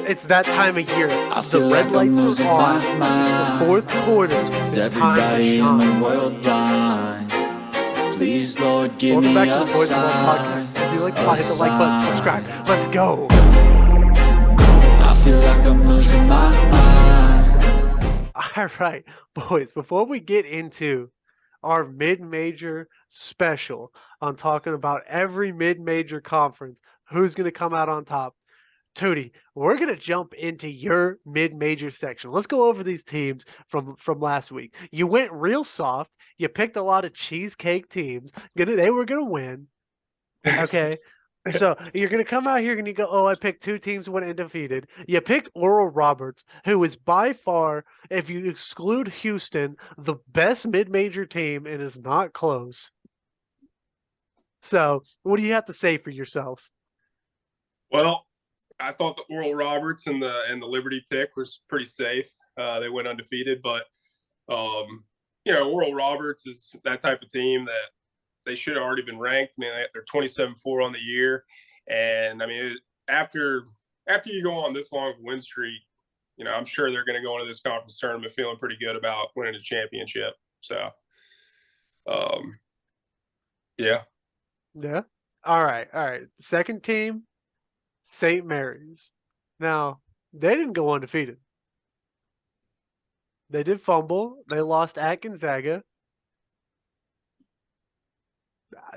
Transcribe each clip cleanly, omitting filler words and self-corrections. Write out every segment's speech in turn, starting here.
It's that time of year. I The feel red like I'm lights losing are my on. The mind. fourth quarter. Is It's time to everybody in shine. the world blind? Please, Lord, give Welcome me back to a the Boys Ball sign, podcast. If you like the a pod, hit the like button, subscribe. sign. Let's go. I feel like I'm losing my mind. All right, boys. Before we get into our mid-major special on talking about every mid-major conference, who's going to come out on top, Tootie, we're gonna jump into your mid-major section. Let's go over these teams from last week. You went real soft. You picked a lot of cheesecake teams. They were gonna win. Okay. So you're gonna come out here and you go, oh, I picked two teams went undefeated. You picked Oral Roberts, who is by far, if you exclude Houston, the best mid-major team and is not close. So what do you have to say for yourself? Well, I thought the Oral Roberts and the Liberty pick was pretty safe. They went undefeated, but Oral Roberts is that type of team that they should have already been ranked. I mean, they're 27-4 on the year, and I mean, after you go on this long win streak, I'm sure they're going to go into this conference tournament feeling pretty good about winning a championship. So, yeah. Yeah. All right. All right. Second team, St. Mary's. Now, they didn't go undefeated. They did fumble. They lost at Gonzaga.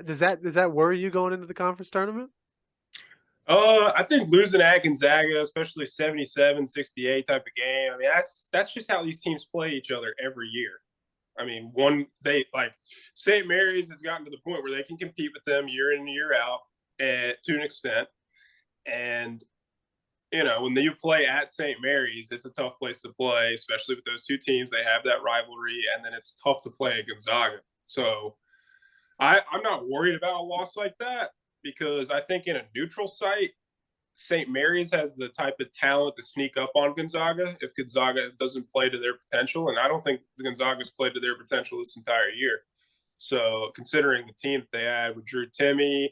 Does that worry you going into the conference tournament? I think losing at Gonzaga, especially 77-68 type of game. I mean, that's just how these teams play each other every year. I mean, St. Mary's has gotten to the point where they can compete with them year in and year out to an extent. And when you play at St. Mary's, it's a tough place to play, especially with those two teams. They have that rivalry, and then it's tough to play at Gonzaga. So I'm not worried about a loss like that because I think in a neutral site, St. Mary's has the type of talent to sneak up on Gonzaga if Gonzaga doesn't play to their potential. And I don't think the Gonzaga's played to their potential this entire year. So considering the team that they had with Drew Timme,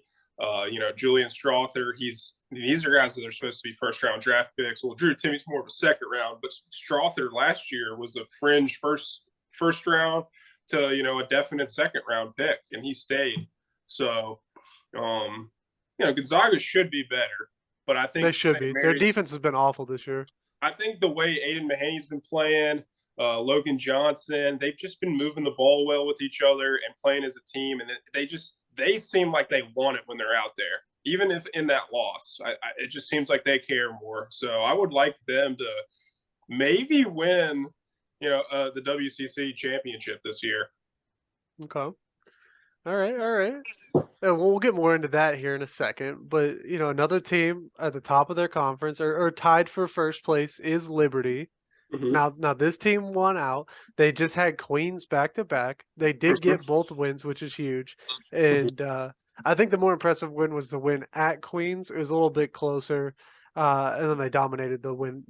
Julian Strother, these are guys that are supposed to be first-round draft picks. Well, Drew Timme's more of a second round, but Strother last year was a fringe first round to a definite second round pick, and he stayed. So, Gonzaga should be better, but I think They should be. Their defense has been awful this year. I think the way Aiden Mahaney's been playing, Logan Johnson, they've just been moving the ball well with each other and playing as a team, and they seem like they want it when they're out there, even if in that loss. It just seems like they care more. So I would like them to maybe win, the WCC championship this year. Okay. All right. All right. And we'll get more into that here in a second. But, another team at the top of their conference or tied for first place is Liberty. Mm-hmm. Now this team won out. They just had Queens back to back. They did get both wins, which is huge. And I think the more impressive win was the win at Queens. It was a little bit closer, and then they dominated the win.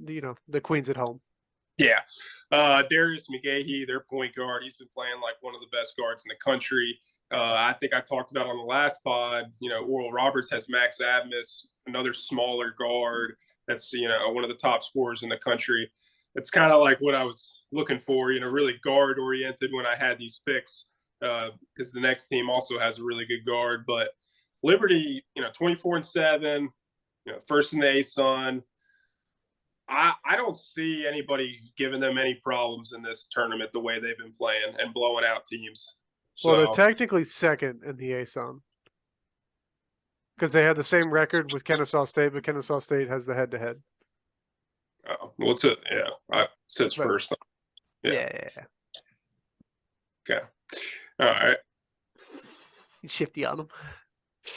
The Queens at home. Yeah, Darius McGahee, their point guard, he's been playing like one of the best guards in the country. I think I talked about on the last pod. Oral Roberts has Max Admis, another smaller guard that's one of the top scorers in the country. It's kind of like what I was looking for, really guard oriented when I had these picks, because the next team also has a really good guard. But Liberty, 24-7, first in the ASUN. I don't see anybody giving them any problems in this tournament the way they've been playing and blowing out teams. So, Well, they're technically second in the ASUN because they have the same record with Kennesaw State, but Kennesaw State has the head-to-head. What's it? Yeah, it says first. Yeah. Okay. All right. Shifty on them.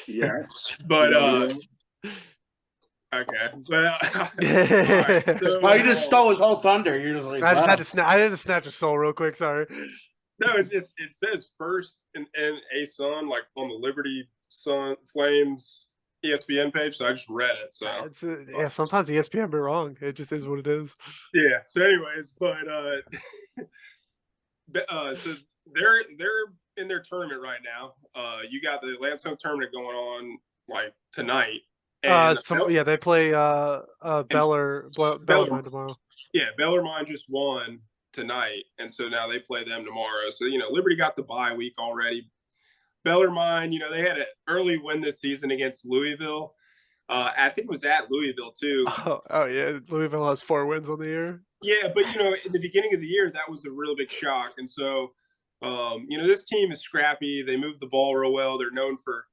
Yeah, but okay. Well, right, so, you just stole his whole thunder. You're just like, I just had to snatch a soul real quick. Sorry. No, it says first in ASUN, like on the Liberty Sun Flames ESPN page. So I just read it. So sometimes ESPN be wrong. It just is what it is. Yeah. So, anyways, but so they're in their tournament right now. You got the Lansing tournament going on like tonight. And They play and Bellarmine Bellarmine, tomorrow. yeah, Bellarmine just won tonight, and so now they play them tomorrow. So Liberty got the bye week already. Bellarmine, they had an early win this season against Louisville. I think it was at Louisville too. Oh yeah, Louisville has 4 wins on the year. Yeah, but in the beginning of the year, that was a real big shock, and so this team is scrappy. They move the ball real well. They're known for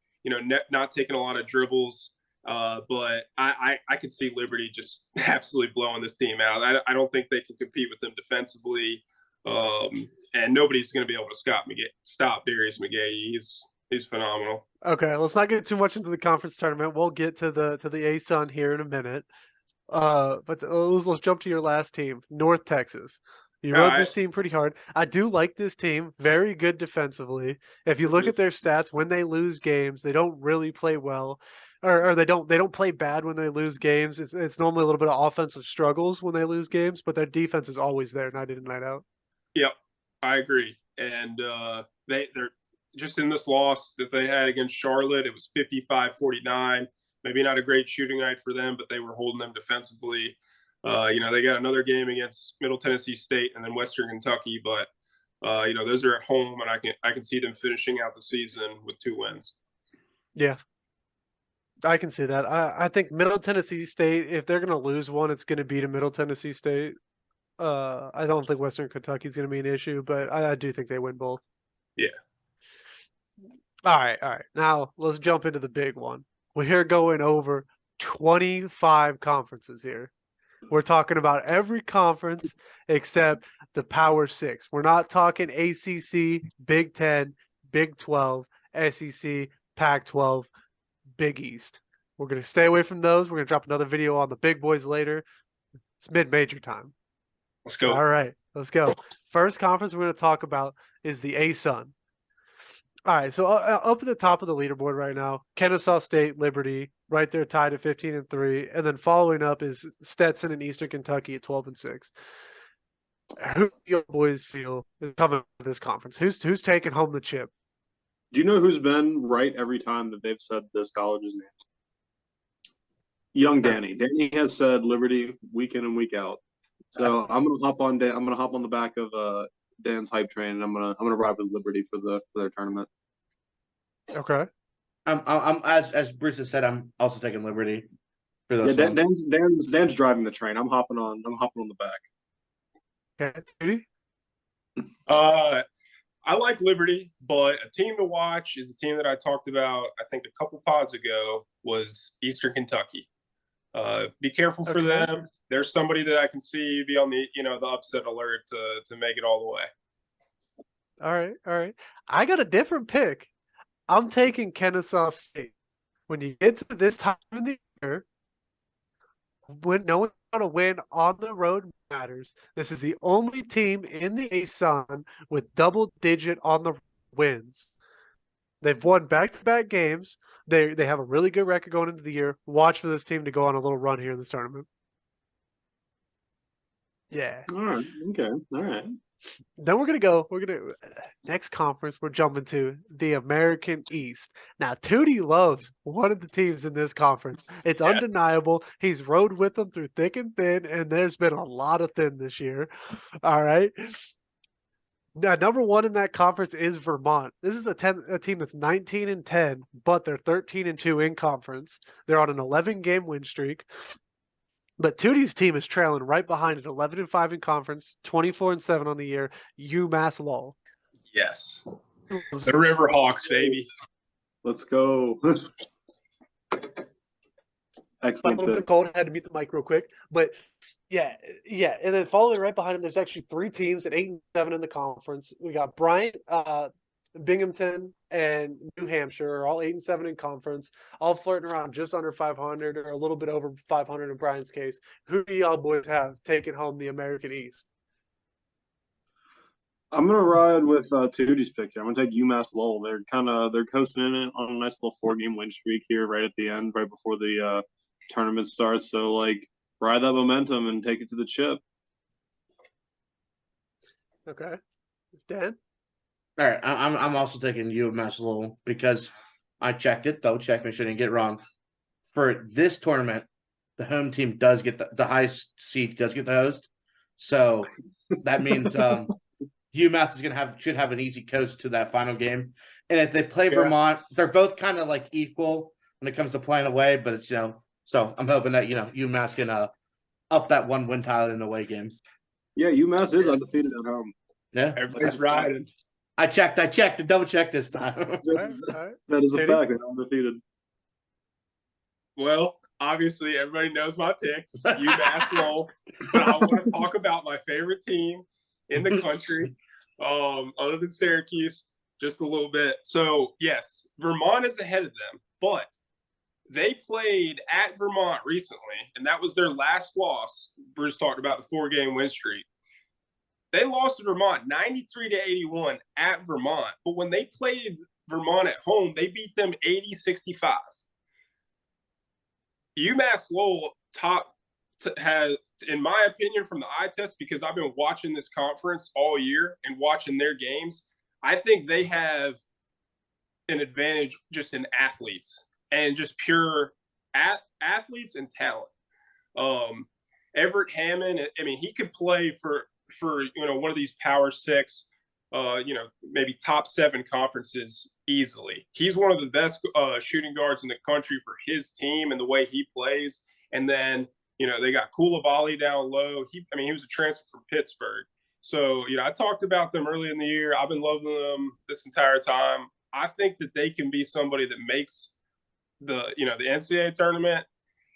not taking a lot of dribbles. But I could see Liberty just absolutely blowing this team out. I don't think they can compete with them defensively, and nobody's going to be able to stop Darius McGahee. He's phenomenal. Okay, let's not get too much into the conference tournament. We'll get to the ASUN here in a minute. But let's jump to your last team, North Texas. You All rode right. this team pretty hard. I do like this team. Very good defensively. If you look at their stats, when they lose games, they don't really play well, or they don't play bad when they lose games. It's normally a little bit of offensive struggles when they lose games, but their defense is always there, night in and night out. Yep, I agree. And they're just in this loss that they had against Charlotte. It was 55-49. Maybe not a great shooting night for them, but they were holding them defensively. They got another game against Middle Tennessee State and then Western Kentucky, but those are at home, and I can see them finishing out the season with 2 wins. Yeah, I can see that. I think Middle Tennessee State, if they're going to lose one, it's going to be to Middle Tennessee State. I don't think Western Kentucky is going to be an issue, but I do think they win both. Yeah. All right. Now let's jump into the big one. We're going over 25 conferences here. We're talking about every conference except the Power Six. We're not talking ACC, Big 10, Big 12, SEC, Pac-12, Big East. We're going to stay away from those. We're going to drop another video on the big boys later. It's mid-major time. Let's go. All right, let's go. First conference we're going to talk about is the ASUN. All right, so up at the top of the leaderboard right now, Kennesaw State, Liberty, right there tied at 15-3, and then following up is Stetson and Eastern Kentucky at 12-6. Who do your boys feel is coming to this conference? Who's taking home the chip? Do you know who's been right every time that they've said this college's name? Young Danny. Danny has said Liberty week in and week out. So I'm gonna hop on Dan. I'm gonna hop on the back of Dan's hype train, and I'm gonna ride with Liberty for their tournament. Okay. I'm as Bruce has said, I'm also taking Liberty for those. Yeah, Dan's driving the train. I'm hopping on the back. Okay, Judy? I like Liberty, but a team to watch is a team that I talked about, I think, a couple pods ago, was Eastern Kentucky. Be careful for them. There's somebody that I can see be on the upset alert to make it all the way. All right. I got a different pick. I'm taking Kennesaw State. When you get to this time of the year, when no one's going to win on the road matters, this is the only team in the ASUN with double-digit on the wins. They've won back-to-back games. They have a really good record going into the year. Watch for this team to go on a little run here in this tournament. Yeah. All right. Okay. All right. Then next conference we're jumping to the American East. Now Tootie loves one of the teams in this conference. It's undeniable. He's rode with them through thick and thin, and there's been a lot of thin this year. All right. Now, number one in that conference is Vermont. This is a team that's 19-10, but they're 13-2 in conference. They're on an 11-game win streak. But Tootie's team is trailing right behind it, 11-5 in conference, 24-7 on the year, UMass Lowell. Yes. The Riverhawks, baby. Let's go. A Excellent. little bit cold. I had to mute the mic real quick. But yeah. And then following right behind him, there's actually 3 teams at 8-7 in the conference. We got Bryant, Binghamton, and New Hampshire are all 8-7 in conference, all flirting around just under 500 or a little bit over 500 in Bryant's case. Who do y'all boys have taking home the American East? I'm gonna ride with Tootie's pick here. I'm gonna take UMass Lowell. They're coasting in it on a nice little 4-game win streak here, right at the end, right before the tournament starts. So ride that momentum and take it to the chip. Okay, Dan. All right, I'm also taking UMass Lowell because I checked it, double check, make sure I didn't get it wrong. for this tournament, the home team does get the highest seed does get the host. So that means UMass is should have an easy coast to that final game. And if they play Vermont, they're both kind of like equal when it comes to playing away, but it's so I'm hoping that UMass can up that one win tally in the away game. Yeah, UMass is undefeated at home. Yeah, Everybody's riding. I checked to double check this time. All right. That is a Teddy? fact. They're undefeated. Well, obviously everybody knows my picks. UMass roll, but I want to talk about my favorite team in the country, other than Syracuse, just a little bit. So yes, Vermont is ahead of them, but they played at Vermont recently, and that was their last loss. Bruce talked about the 4-game win streak. They lost to Vermont 93-81 at Vermont, but when they played Vermont at home, they beat them 80-65. UMass Lowell has, in my opinion, from the eye test, because I've been watching this conference all year and watching their games, I think they have an advantage just in athletes and just pure athletes and talent. Everett Hammond, I mean, he could play for one of these Power 6, maybe top 7 conferences easily. He's one of the best shooting guards in the country for his team and the way he plays. And then, they got Koulibaly down low. He was a transfer from Pittsburgh. So, I talked about them early in the year. I've been loving them this entire time. I think that they can be somebody that makes the NCAA tournament.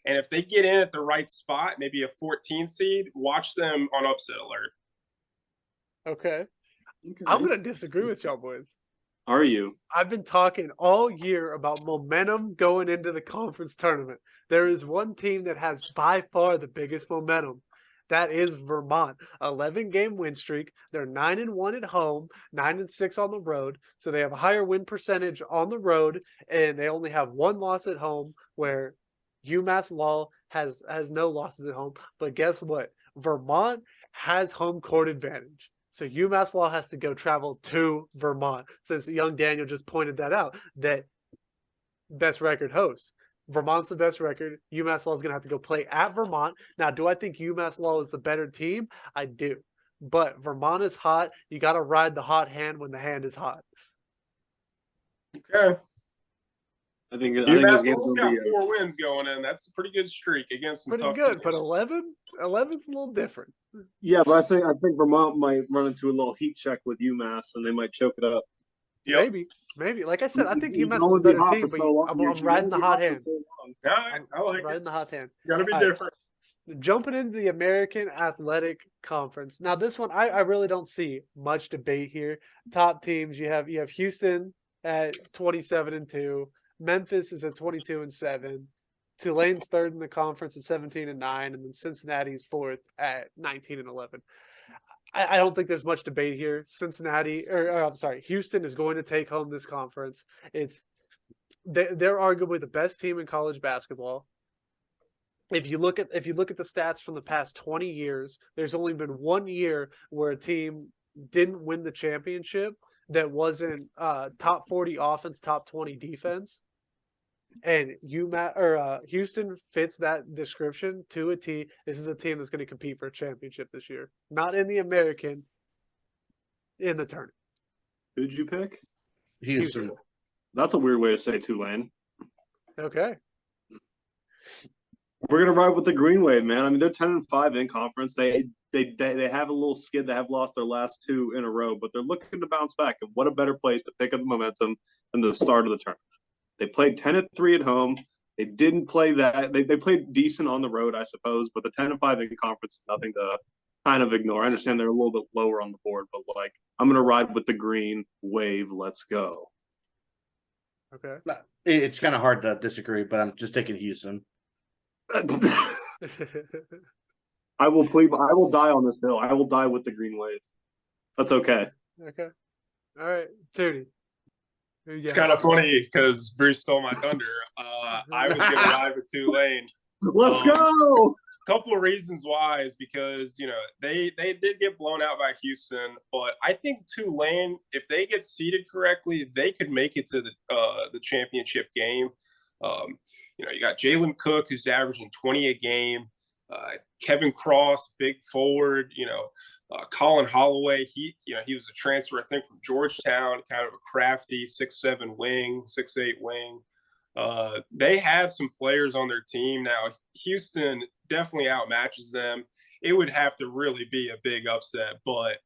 And if they get in at the right spot, maybe a 14 seed, watch them on upset alert. Okay. I'm going to disagree with y'all boys. Are you? I've been talking all year about momentum going into the conference tournament. There is one team that has by far the biggest momentum. That is Vermont. 11-game win streak. They're 9-1 at home, 9-6 on the road. So they have a higher win percentage on the road, and they only have one loss at home, where UMass Lowell has no losses at home. But guess what? Vermont has home court advantage. So UMass Lowell has to go travel to Vermont, since young Daniel just pointed that out, that best record hosts. Vermont's the best record. UMass Lowell is going to have to go play at Vermont. Now, do I think UMass Lowell is the better team? I do. But Vermont is hot. You got to ride the hot hand when the hand is hot. Okay. I think this UMass game's Lowell's going got to be 4 wins going in. That's a pretty good streak against some Pretty tough good, teams. but 11? 11's a little different. Yeah, but I think Vermont might run into a little heat check with UMass, and they might choke it up. Yep. Maybe. Like I said, I think You UMass can is a only be better hot team, for but so long. I'm You can riding only the be hot for hand. so long. All right, I like Riding it. the hot hand. Gotta be All right. different. Jumping into the American Athletic Conference. Now, this one, I really don't see much debate here. Top teams, you have Houston at 27-2. Memphis is at 22-7. Tulane's third in the conference at 17-9, and then Cincinnati's fourth at 19-11. I don't think there's much debate here. Houston is going to take home this conference. They're arguably the best team in college basketball. If you look at the stats from the past 20 years, there's only been 1 year where a team didn't win the championship that wasn't top 40 offense, top 20 defense. And Houston fits that description to a T. This is a team that's going to compete for a championship this year. Not in the American, in the tournament. Who'd you pick? Houston. That's a weird way to say Tulane. Okay. We're gonna ride with the Green Wave, man. I mean, they're 10-5 in conference. They have a little skid. They have lost their last 2 in a row, but they're looking to bounce back. And what a better place to pick up momentum than the start of the tournament. They played 10-3 at home. They didn't play that. They played decent on the road, I suppose, but the 10-5 in conference is nothing to kind of ignore. I understand they're a little bit lower on the board, but I'm gonna ride with the Green Wave. Let's go. Okay. It's kind of hard to disagree, but I'm just taking Houston. I will die on this hill. I will die with the Green Wave. That's okay. Okay. All right. Tootie. It's kind of funny because Bruce stole my thunder. I was going to ride with Tulane. Let's go. A couple of reasons why is because, they did get blown out by Houston, but I think Tulane, if they get seated correctly, they could make it to the championship game. You got Jalen Cook, who's averaging 20 a game. Kevin Cross, big forward. Colin Holloway. He was a transfer, I think, from Georgetown, kind of a crafty 6'7" wing, 6'8" wing. They have some players on their team now. Houston definitely outmatches them. It would have to really be a big upset, but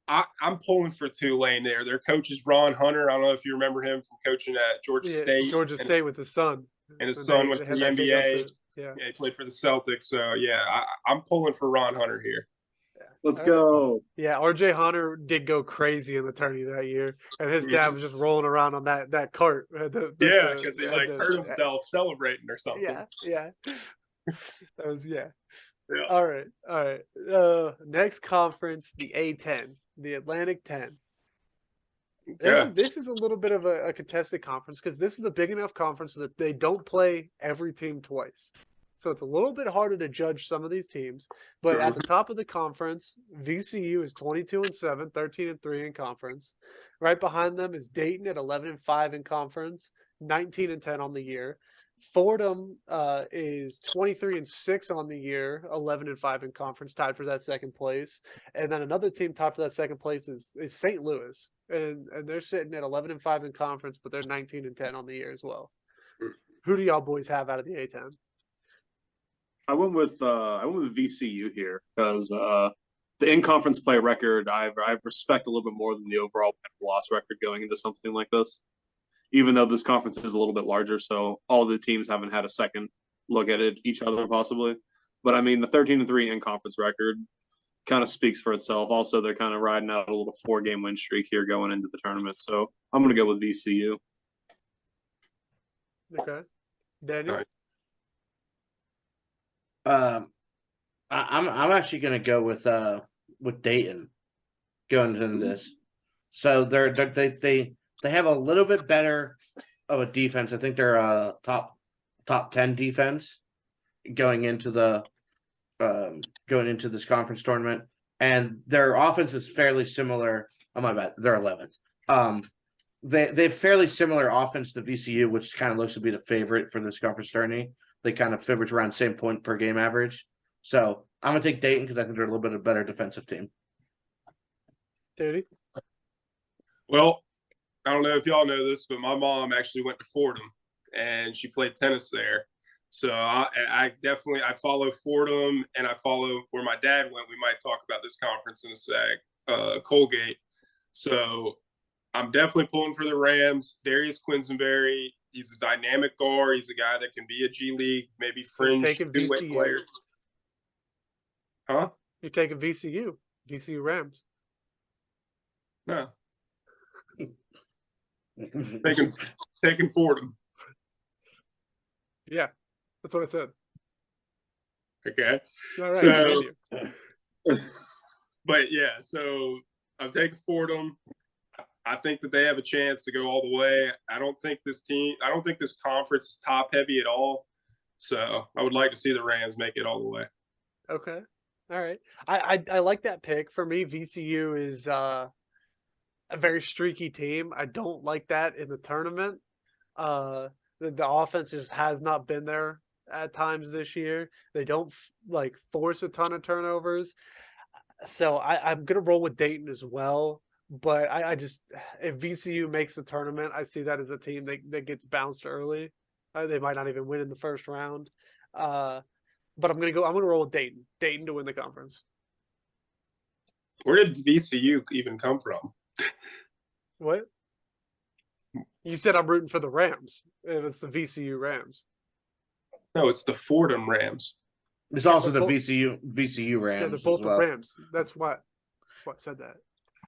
I'm pulling for Tulane there. Their coach is Ron Hunter. I don't know if you remember him from coaching at Georgia State. Georgia State with his son. And his son went to the NBA. Yeah, he played for the Celtics. So, I'm pulling for Ron Hunter here. Let's go. Yeah, RJ Hunter did go crazy in the tourney that year, and his dad was just rolling around on that cart. Because he hurt himself celebrating or something. Yeah. That was All right. Next conference, the A10, the Atlantic 10. This is a little bit of a contested conference because this is a big enough conference that they don't play every team twice. So it's a little bit harder to judge some of these teams. But at the top of the conference, VCU is 22-7, 13-3 in conference. Right behind them is Dayton at 11-5 in conference, 19-10 on the year. Fordham is 23-6 on the year, 11-5 in conference, tied for that second place. And then another team tied for that second place is St. Louis, and they're sitting at 11-5 in conference, but they're 19-10 on the year as well. Who do y'all boys have out of the A10? I went with VCU here because the in-conference play record I respect a little bit more than the overall loss record going into something like this. Even though this conference is a little bit larger, so all the teams haven't had a second look at it each other possibly. But I mean, the 13-3 in-conference record kind of speaks for itself. Also, they're kind of riding out a little 4-game win streak here going into the tournament. So I'm going to go with VCU. Okay, Daniel. I'm actually going to go with Dayton going into this. So they have a little bit better of a defense. I think they're a top 10 defense going into this conference tournament, and their offense is fairly similar. Oh my bad, they're 11th. They have fairly similar offense to VCU, which kind of looks to be the favorite for this conference tourney. They kind of average around same point per game average. So I'm gonna take Dayton because I think they're a little bit of a better defensive team. Duty. Well, I don't know if y'all know this, but my mom actually went to Fordham, and she played tennis there. So I definitely follow Fordham, and I follow where my dad went. We might talk about this conference in a sec. Colgate. So I'm definitely pulling for the Rams. Darius Quisenberry, he's a dynamic guard. He's a guy that can be a G League, maybe fringe two-way player. Huh? You're taking VCU Rams. No. taking Fordham. Yeah, that's what I said. Okay. All right. But yeah, so I'm taking Fordham. I think that they have a chance to go all the way. I don't think this conference is top heavy at all. So I would like to see the Rams make it all the way. Okay. All right. I like that pick. For me, VCU is a very streaky team. I don't like that in the tournament. The offense just has not been there at times this year. They don't force a ton of turnovers. So I'm gonna roll with Dayton as well. But I just, if VCU makes the tournament, I see that as a team that gets bounced early. They might not even win in the first round. But I'm gonna roll with Dayton. Dayton to win the conference. Where did VCU even come from? What? You said I'm rooting for the Rams, and it's the VCU Rams. No, it's the Fordham Rams. It's also the VCU Rams. Yeah, they're both the Rams. That's why I said that.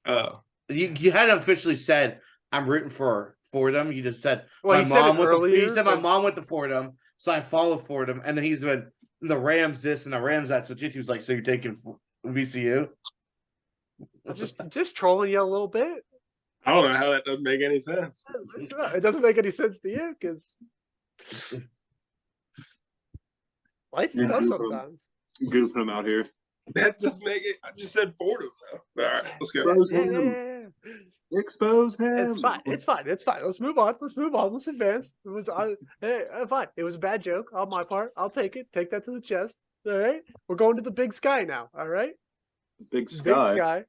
Oh. You hadn't officially said I'm rooting for Fordham. You just said my mom went to Fordham, so I follow Fordham, and then he's been the Rams this and the Rams that. So G2 was like, so you're taking VCU? Just trolling you a little bit. I don't know how that doesn't make any sense. It doesn't make any sense to you because life is tough sometimes. Goofing them out here. That just make it. I just said Fordham though. All right, let's go. Expose Yeah, yeah, him. yeah, yeah. Expose him. It's fine. It's fine. It's fine. Let's move on. Let's move on. Let's advance. It was fine. It was a bad joke on my part. I'll take it. Take that to the chest. All right. We're going to the Big Sky now. All right. Big Big Sky. Sky.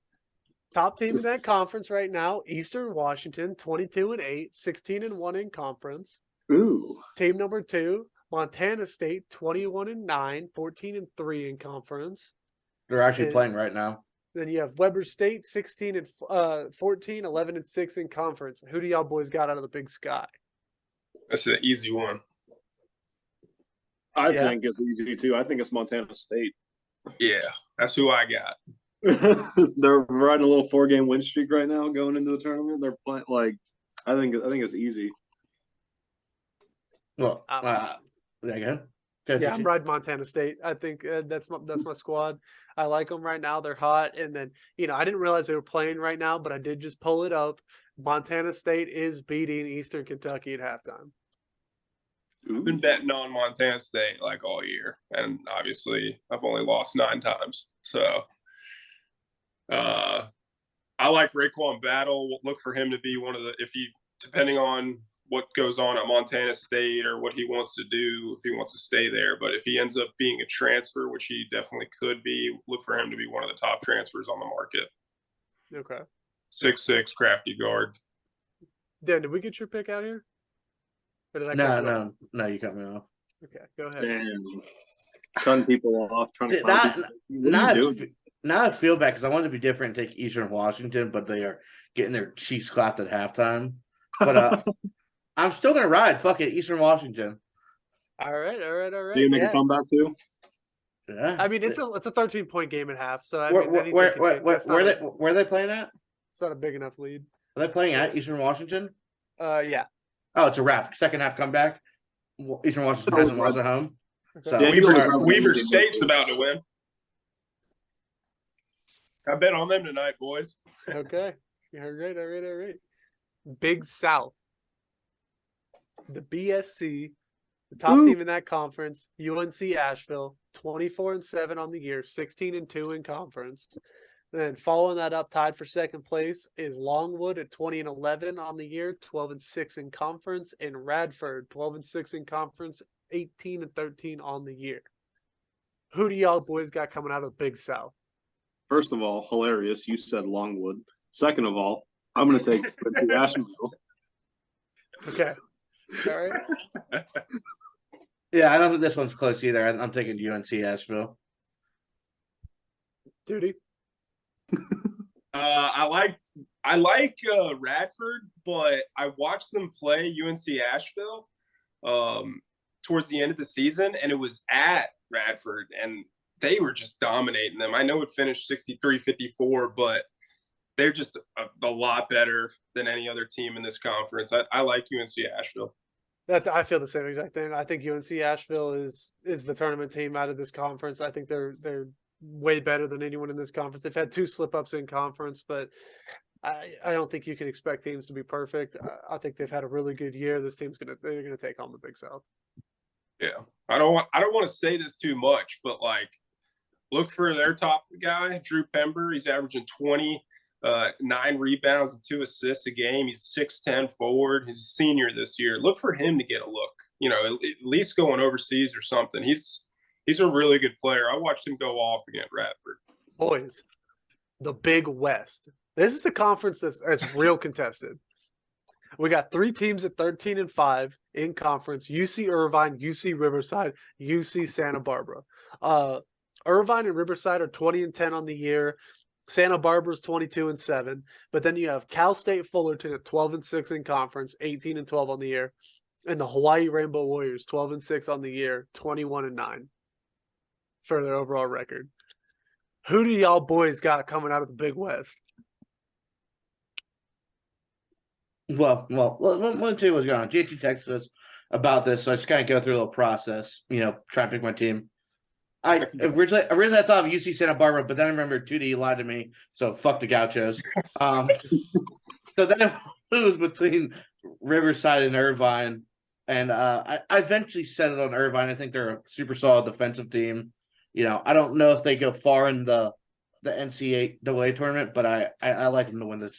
Top team in that conference right now, Eastern Washington, 22-8, 16-1 in conference. Ooh. Team number 2, Montana State, 21-9, 14-3 in conference. They're actually And playing right now. then you have Weber State, 16-14, 11-6 in conference. Who do y'all boys got out of the Big Sky? That's an easy one. I Yeah. think it's easy too. I think it's Montana State. Yeah, that's who I got. They're riding a little 4-game win streak right now going into the tournament. They're playing I think it's easy. Well, Um, yeah, go ahead. Yeah, I'm riding Montana State. I think that's my squad. I like them right now. They're hot. And then, I didn't realize they were playing right now, but I did just pull it up. Montana State is beating Eastern Kentucky at halftime. I've been betting on Montana State like all year, and obviously I've only lost 9 times. So I like Raekwon Battle. Look for him to be one of the depending on what goes on at Montana State or what he wants to do, if he wants to stay there. But if he ends up being a transfer, which he definitely could be, look for him to be one of the top transfers on the market. Okay. 6'6", crafty guard. Dan, did we get your pick out here? Or did I cut you off? No, you cut me off. Okay, go ahead. And cutting people off, trying to See, find people. What are you doing? Now I feel bad because I wanted to be different and take Eastern Washington, but they are getting their cheeks clapped at halftime. But I'm still gonna ride. Fuck it, Eastern Washington. All right. Do you make a comeback too? Yeah. I mean, it's a 13-point game at half, so Where are they playing at? It's not a big enough lead. Are they playing at Eastern Washington? Yeah. Oh, it's a wrap. Second half comeback. Eastern Washington hasn't lost at home. So Yeah, Weber State's about to win. I bet on them tonight, boys. Okay. All right. Big South. The BSC, the top team in that conference, UNC Asheville, 24-7 on the year, 16-2 in conference. Then following that up, tied for second place, is Longwood at 20-11 on the year, 12-6 in conference, and Radford, 12-6 in conference, 18-13 on the year. Who do y'all boys got coming out of the Big South? First of all, hilarious. You said Longwood. Second of all, I'm going to take Asheville. Okay. All right. yeah, I don't think this one's close either. I'm taking UNC Asheville. Duty. I like Radford, but I watched them play UNC Asheville towards the end of the season, and it was at Radford, and they were just dominating them. I know it finished 63-54, but they're just a lot better than any other team in this conference. I like UNC Asheville. I feel the same exact thing. I think UNC Asheville is the tournament team out of this conference. I think they're way better than anyone in this conference. They've had 2 slip-ups in conference, but I don't think you can expect teams to be perfect. I think they've had a really good year. This team's they're gonna take on the Big South. Yeah, I don't want to say this too much, but look for their top guy, Drew Pember. He's averaging 9 rebounds and 2 assists a game. He's 6'10" forward. He's a senior this year. Look for him to get a look. At least going overseas or something. He's a really good player. I watched him go off against Radford. Boys, the Big West. This is a conference that's real contested. We got 3 teams at 13-5 in conference: UC Irvine, UC Riverside, UC Santa Barbara. Irvine and Riverside are 20-10 on the year. Santa Barbara's 22-7. But then you have Cal State Fullerton at 12-6 in conference, 18-12 on the year. And the Hawaii Rainbow Warriors, 12-6 on the year, 21-9 for their overall record. Who do y'all boys got coming out of the Big West? Well, let me tell you what's going on. JT texted us about this, so I just kind of go through a little process, try to pick my team. I originally I thought of UC Santa Barbara, but then I remembered 2D lied to me, so fuck the Gauchos. So then it was between Riverside and Irvine, and I eventually settled on Irvine. I think they're a super solid defensive team. I don't know if they go far in the NCAA tournament, but I like them to win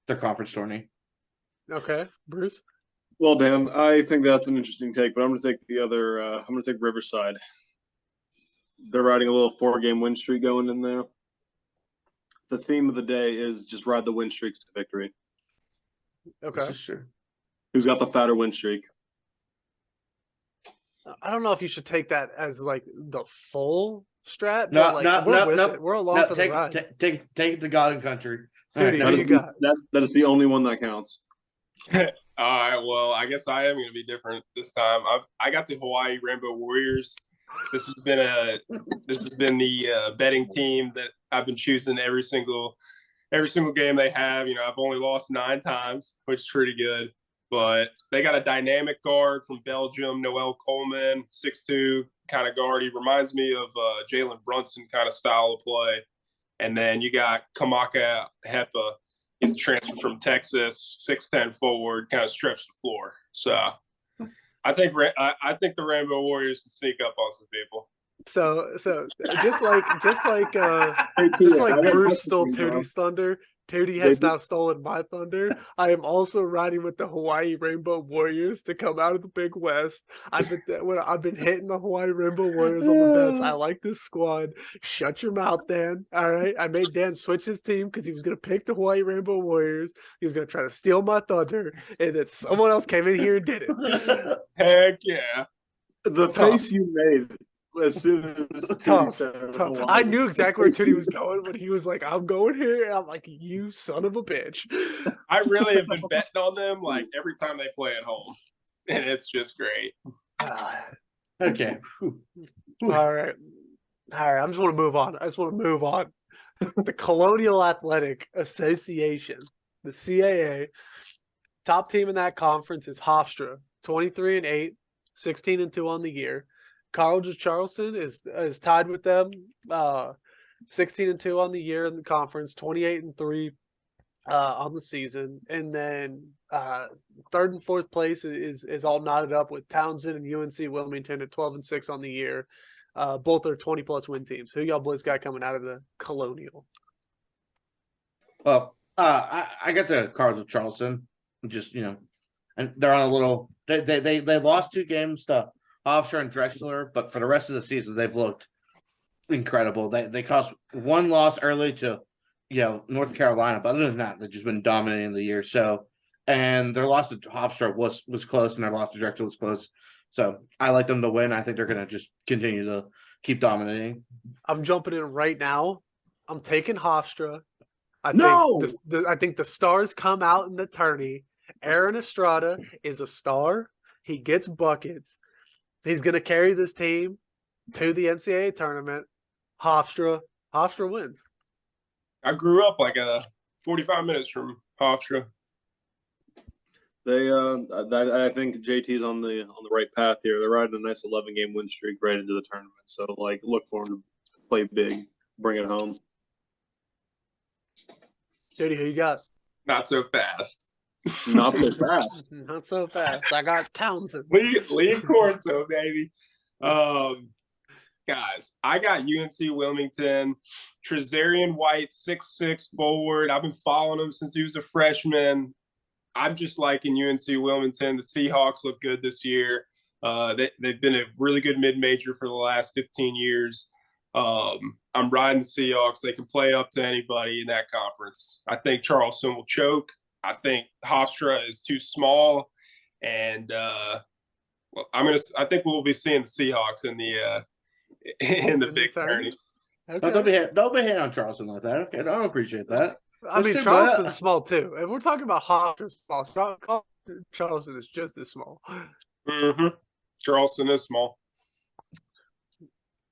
their conference tourney. Okay, Bruce. Well, Dan, I think that's an interesting take, but I'm going to take the other. I'm going to take Riverside. They're riding a little 4-game win streak going in there. The theme of the day is just ride the win streaks to victory. Okay. This is true. Who's got the fatter win streak? I don't know if you should take that as like the full strat, but No, like no, we're no, with no, it. We're along no. for the ride. Take it to God and country. Tootie, All who right, you got? That is the only one that counts. All right. Well, I guess I am going to be different this time. I got the Hawaii Rainbow Warriors. This has been the betting team that I've been choosing every single game they have. I've only lost 9 times, which is pretty good. But they got a dynamic guard from Belgium, Noel Coleman, 6'2", kind of guard. He reminds me of Jalen Brunson kind of style of play. And then you got Kamaka Hepa. He's a transfer from Texas, 6'10" forward, kind of stretch the floor. So I think the Rainbow Warriors can sneak up on some people. So just like Bruce stole Tootie's thunder, Tootie has now stolen my thunder. I am also riding with the Hawaii Rainbow Warriors to come out of the Big West. I've been hitting the Hawaii Rainbow Warriors on the bets. I like this squad. Shut your mouth, Dan. All right, I made Dan switch his team because he was gonna pick the Hawaii Rainbow Warriors. He was gonna try to steal my thunder, and then someone else came in here and did it. Heck yeah! The face you made as soon as Tootie said Tough. Hawaii. I knew exactly where Tootie was going when he was like, "I'm going here," and I'm like, "You son of a bitch!" I really have been betting on them like every time they play at home, and it's just great. Okay. All right. I just want to move on. The Colonial Athletic Association, the CAA, top team in that conference is Hofstra, 23-8, 16-2 on the year. Carlton Charleston is tied with them, 16-2 on the year in the conference, 28-3 on the season, and then third and fourth place is all knotted up with Townsend and UNC Wilmington at 12-6 on the year. Both are 20+ win teams. Who y'all boys got coming out of the Colonial? Well, I got the Cards of Charleston, just and they're on a little. They lost 2 games to Hofstra and Drexler, but for the rest of the season, they've looked incredible. They caused 1 loss early to North Carolina, but other than that, they've just been dominating the year. So, and their loss to Hofstra was close, and their loss to Drexler was close. So I like them to win. I think they're going to just continue to keep dominating. I'm jumping in right now. I'm taking Hofstra. I think the stars come out in the tourney. Aaron Estrada is a star. He gets buckets. He's going to carry this team to the NCAA tournament. Hofstra wins. I grew up like 45 minutes from Hofstra. I think JT's on the right path here. They're riding a nice 11-game win streak right into the tournament. So look for them to play big, bring it home. Dude, who you got? Not so fast. Not so fast. Not so fast. I got Townsend. Lee Corso, baby. Guys, I got UNC Wilmington. Trezarian White, 6'6" forward. I've been following him since he was a freshman. I'm just liking UNC Wilmington. The Seahawks look good this year. They've been a really good mid-major for the last 15 years. I'm riding the Seahawks. They can play up to anybody in that conference. I think Charleston will choke. I think Hofstra is too small, and I think we'll be seeing the Seahawks in the big tourney. Okay. Don't be hating on Charleston like that. Okay, I don't appreciate that. I mean, Charleston's small too. If we're talking about Hofstra small, Charleston is just as small. Mm-hmm. Charleston is small.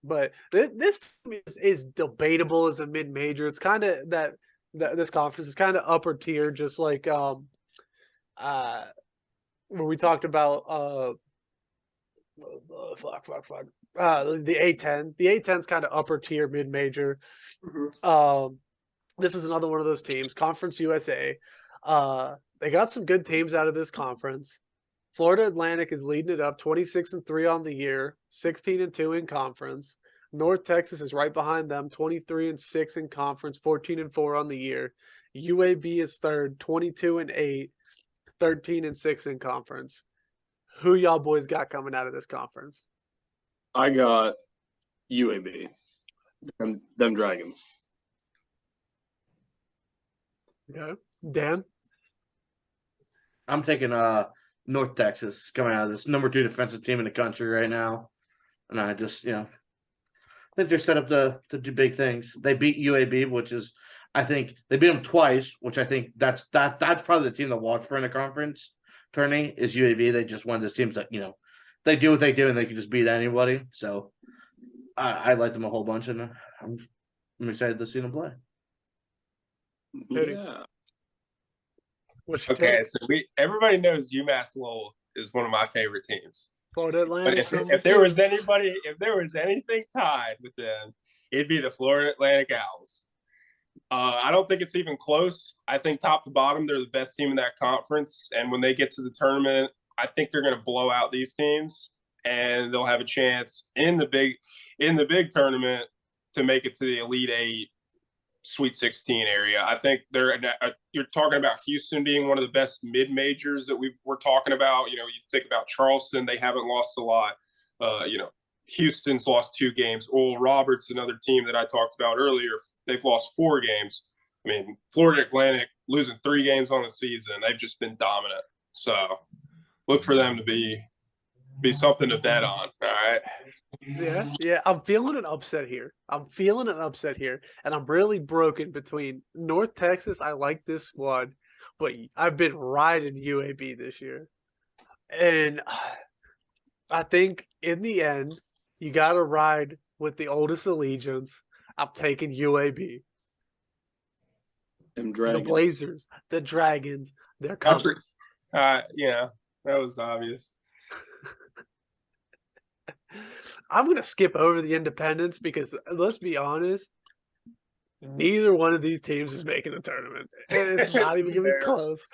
But this is debatable as a mid-major. It's kind of that this conference is kind of upper tier, just like when we talked about the A10. The A10's kind of upper tier mid-major. Mm-hmm. This is another one of those teams, Conference USA. They got some good teams out of this conference. Florida Atlantic is leading it up, 26-3 on the year, 16-2 in conference. North Texas is right behind them, 23-6 in conference, 14-4 on the year. UAB is third, 22-8, 13-6 in conference. Who y'all boys got coming out of this conference? I got UAB. Them Dragons. Okay. Dan? I'm taking North Texas coming out of this number 2 defensive team in the country right now. And I just, I think they're set up to do big things. They beat UAB, which is, I think they beat them twice, which I think that's probably the team to watch for in the conference tourney is UAB. They just one of those teams that, they do what they do and they can just beat anybody. So I like them a whole bunch, and I'm excited to see them play. Yeah. Okay, so everybody knows UMass Lowell is one of my favorite teams. Florida Atlantic. If there was anything tied with them, it'd be the Florida Atlantic Owls. I don't think it's even close. I think top to bottom, they're the best team in that conference. And when they get to the tournament, I think they're going to blow out these teams, and they'll have a chance in the big tournament to make it to the Elite Eight, Sweet 16 area. I think you're talking about Houston being one of the best mid-majors that we're talking about. You think about Charleston, they haven't lost a lot. Houston's lost 2 games. Oral Roberts, another team that I talked about earlier, they've lost 4 games. I mean, Florida Atlantic losing 3 games on the season. They've just been dominant. So look for them to be something to bet on. All right. Yeah. I'm feeling an upset here. And I'm really broken between North Texas. I like this squad, but I've been riding UAB this year. And I think in the end, you got to ride with the oldest allegiance. I'm taking UAB. Them Dragons. The Blazers, the Dragons, they're coming. That was obvious. I'm going to skip over the independents because let's be honest, neither one of these teams is making the tournament. And it's not even going to be close.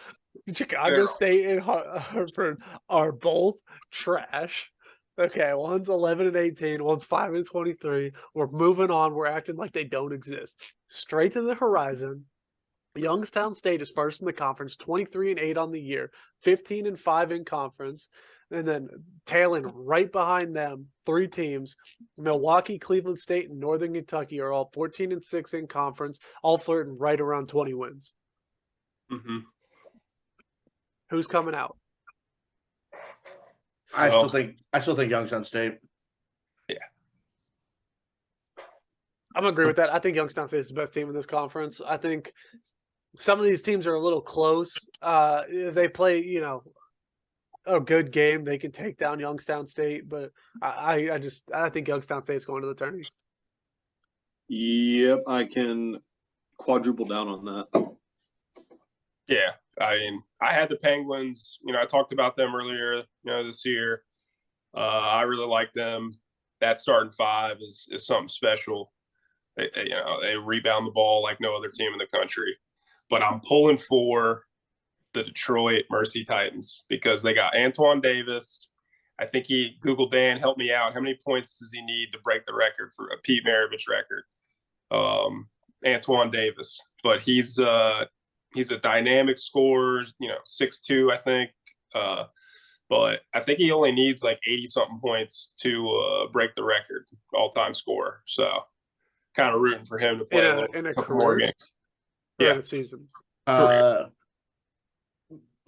Chicago State and Hartford are both trash. Okay, one's 11-18, one's 5-23. We're moving on. We're acting like they don't exist. Straight to the horizon. Youngstown State is first in the conference, 23-8 on the year, 15-5 in conference. And then tailing right behind them, 3 teams, Milwaukee, Cleveland State, and Northern Kentucky are all 14-6 in conference, all flirting right around 20 wins. Mm-hmm. Who's coming out? I still think Youngstown State. Yeah. I'm going to agree with that. I think Youngstown State is the best team in this conference. I think some of these teams are a little close. They play, a good game. They can take down Youngstown State, but I think Youngstown State is going to the tournament. Yep, I can quadruple down on that. Yeah, I mean, I had the Penguins. I talked about them earlier. This year, I really like them. That starting 5 is something special. They rebound the ball like no other team in the country. But I'm pulling for the Detroit Mercy Titans because they got Antoine Davis. I think Google Dan, help me out. How many points does he need to break the record for a Pete Maravich record? Antoine Davis, but he's a dynamic scorer. 6'2", I think. But I think he only needs like 80-something points to break the record all-time scorer. So kind of rooting for him to play a couple more games. Yeah, the season.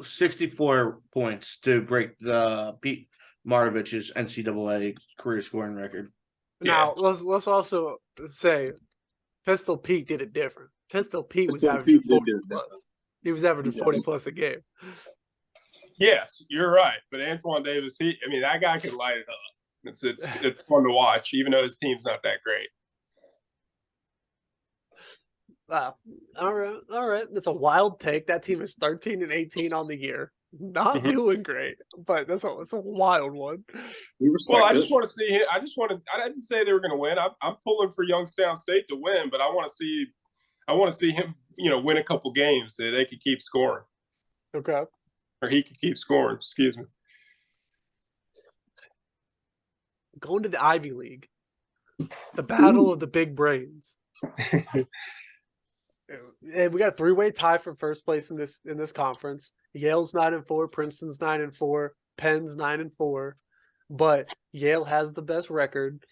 64 points to break the Pete Maravich's NCAA career scoring record. Now let's also say Pistol Pete did it different. Pistol Pete was averaging 40 plus. He was averaging 40 plus a game. Yes, you're right. But Antoine Davis, that guy can light it up. It's fun to watch, even though his team's not that great. Wow. All right. That's a wild take. That team is 13-18 on the year. Not doing great, but it's a wild one. Well, I just want to see him. I didn't say they were going to win. I'm pulling for Youngstown State to win, but I want to see him, win a couple games so they could keep scoring. Okay. Or he could keep scoring. Excuse me. Going to the Ivy League. The battle of the big brains. And we got a three-way tie for first place in this conference. Yale's 9-4, Princeton's 9-4, Penn's 9-4, but Yale has the best record.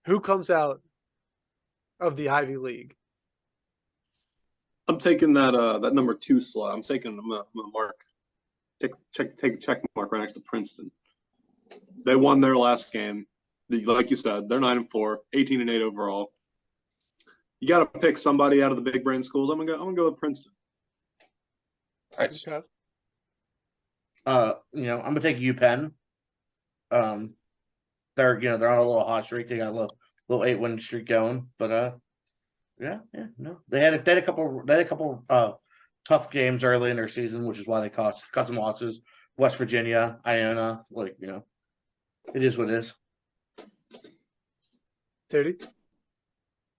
Who comes out of the Ivy League? I'm taking that number 2 slot. I'm taking I'm gonna mark take a check mark right next to Princeton. They won their last game. Like you said, they're 9-4, 18-8 overall. You got to pick somebody out of the big brain schools. I'm gonna go with Princeton. Nice. Okay. I'm gonna take UPenn. They're they're on a little hot streak. They got a little 8-win streak going, but they had a couple tough games early in their season, which is why they got some losses. West Virginia, Iona, it is what it is. Teddy?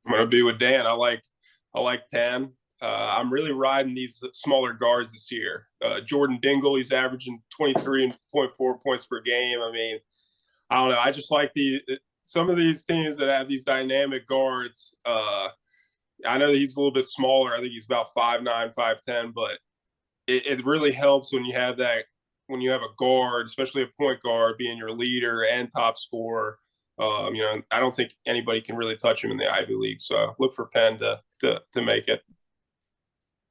I'm gonna be with Dan. I like Penn. I'm really riding these smaller guards this year. Jordan Dingle, he's averaging 23.4 points per game. I mean, I don't know. I just like some of these teams that have these dynamic guards. I know that he's a little bit smaller. I think he's about 5'9", 5'10", but it really helps when you have a guard, especially a point guard, being your leader and top scorer. I don't think anybody can really touch him in the Ivy League. So look for Penn to make it.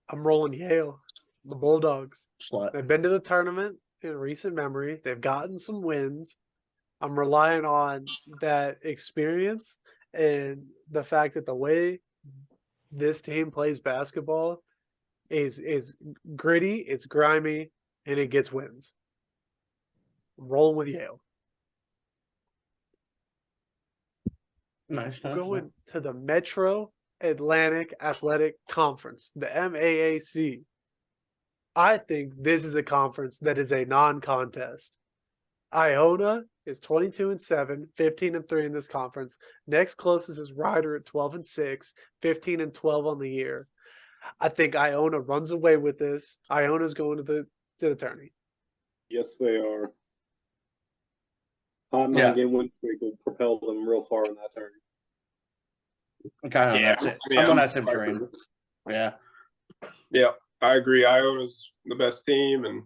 I'm rolling Yale, the Bulldogs. Slut. They've been to the tournament in recent memory. They've gotten some wins. I'm relying on that experience and the fact that the way this team plays basketball is gritty, it's grimy, and it gets wins. I'm rolling with Yale. Nice. Going to the Metro Atlantic Athletic Conference, the MAAC. I think this is a conference that is a non-contest. Iona is 22-7, 15-3 in this conference. Next closest is Rider at 12-6, 15-12 on the year. I think Iona runs away with this. Iona's going to the tourney. Yes, they are. Hot 9-game win streak will propel them real far in that tourney. That's it. I'm on that same train. Yeah, I agree. Iona's the best team, and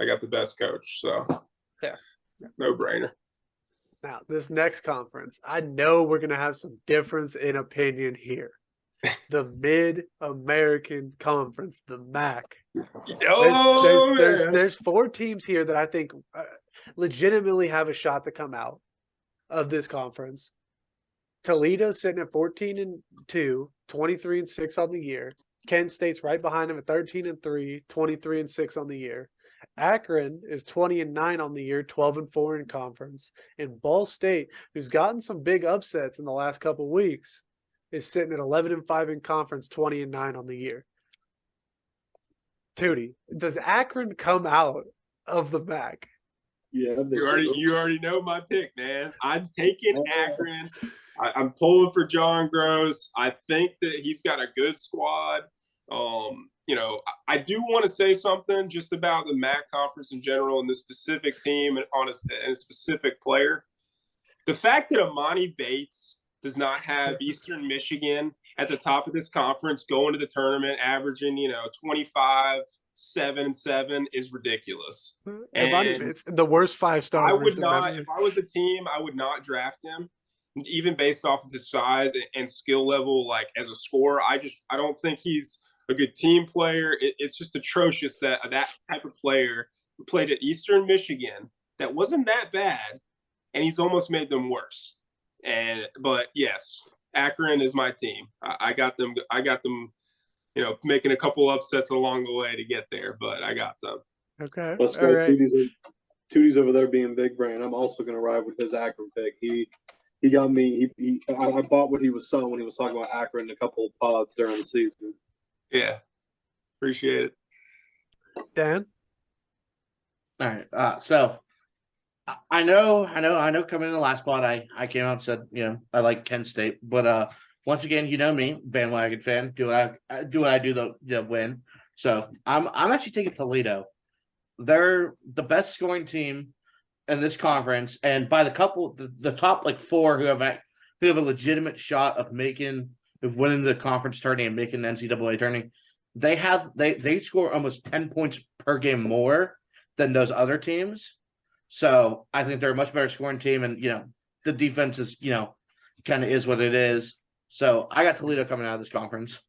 I got the best coach. So, yeah. No brainer. Now, this next conference, I know we're going to have some difference in opinion here. The Mid-American Conference, the MAC. There's 4 teams here that I think legitimately have a shot to come out of this conference. Toledo's sitting at 14-2, 23-6 on the year. Kent State's right behind them at 13-3, 23-6 on the year. Akron is 20-9 on the year, 12-4 in conference. And Ball State, who's gotten some big upsets in the last couple weeks, is sitting at 11-5 in conference, 20-9 on the year. Tootie, does Akron come out of the MAC? Yeah, you already know my pick, man. I'm taking Akron. I'm pulling for John Gross. I think that he's got a good squad. I do want to say something just about the MAC conference in general and the specific team and on a specific player. The fact that Amani Bates does not have Eastern Michigan at the top of this conference going to the tournament, averaging 25, 7-7 is ridiculous. And it's the worst 5-star. I would not, if I was a team, I would not draft him, even based off of his size and skill level. Like as a scorer, I don't think he's a good team player. It's just atrocious that type of player who played at Eastern Michigan that wasn't that bad, and he's almost made them worse. But yes, Akron is my team. I got them. Making a couple upsets along the way to get there, but I got them. Okay. Let's go. All right. Tootie's over there being big brain. I'm also going to ride with his Akron pick. He got me. I bought what he was selling when he was talking about Akron in a couple of pods during the season. Yeah, appreciate it. Dan? All right. So I know coming in the last spot, I came out and said, I like Kent State, but once again, me, bandwagon fan, do what I do to win. So I'm actually taking Toledo. They're the best scoring team in this conference, and by the top like four who have a legitimate shot of winning the conference tourney and making the NCAA tourney, they score almost 10 points per game more than those other teams. So I think they're a much better scoring team, and the defense is kind of is what it is. So I got Toledo coming out of this conference.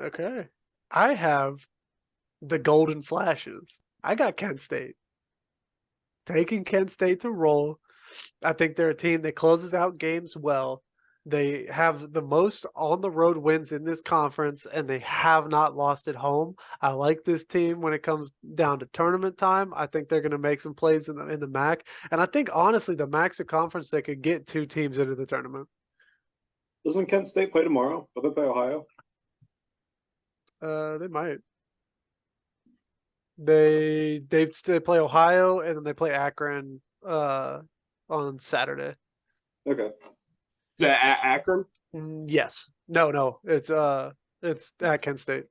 Okay. I have the Golden Flashes. I got Kent State. Taking Kent State to roll. I think they're a team that closes out games well. They have the most on the road wins in this conference, and they have not lost at home. I like this team when it comes down to tournament time. I think they're going to make some plays in the MAC, and I think honestly the MAC's a conference that could get 2 teams into the tournament. Doesn't Kent State play tomorrow? Will they play Ohio? They might. They play Ohio, and then they play Akron on Saturday. Okay. Is that Akron? Yes. No. It's at Kent State.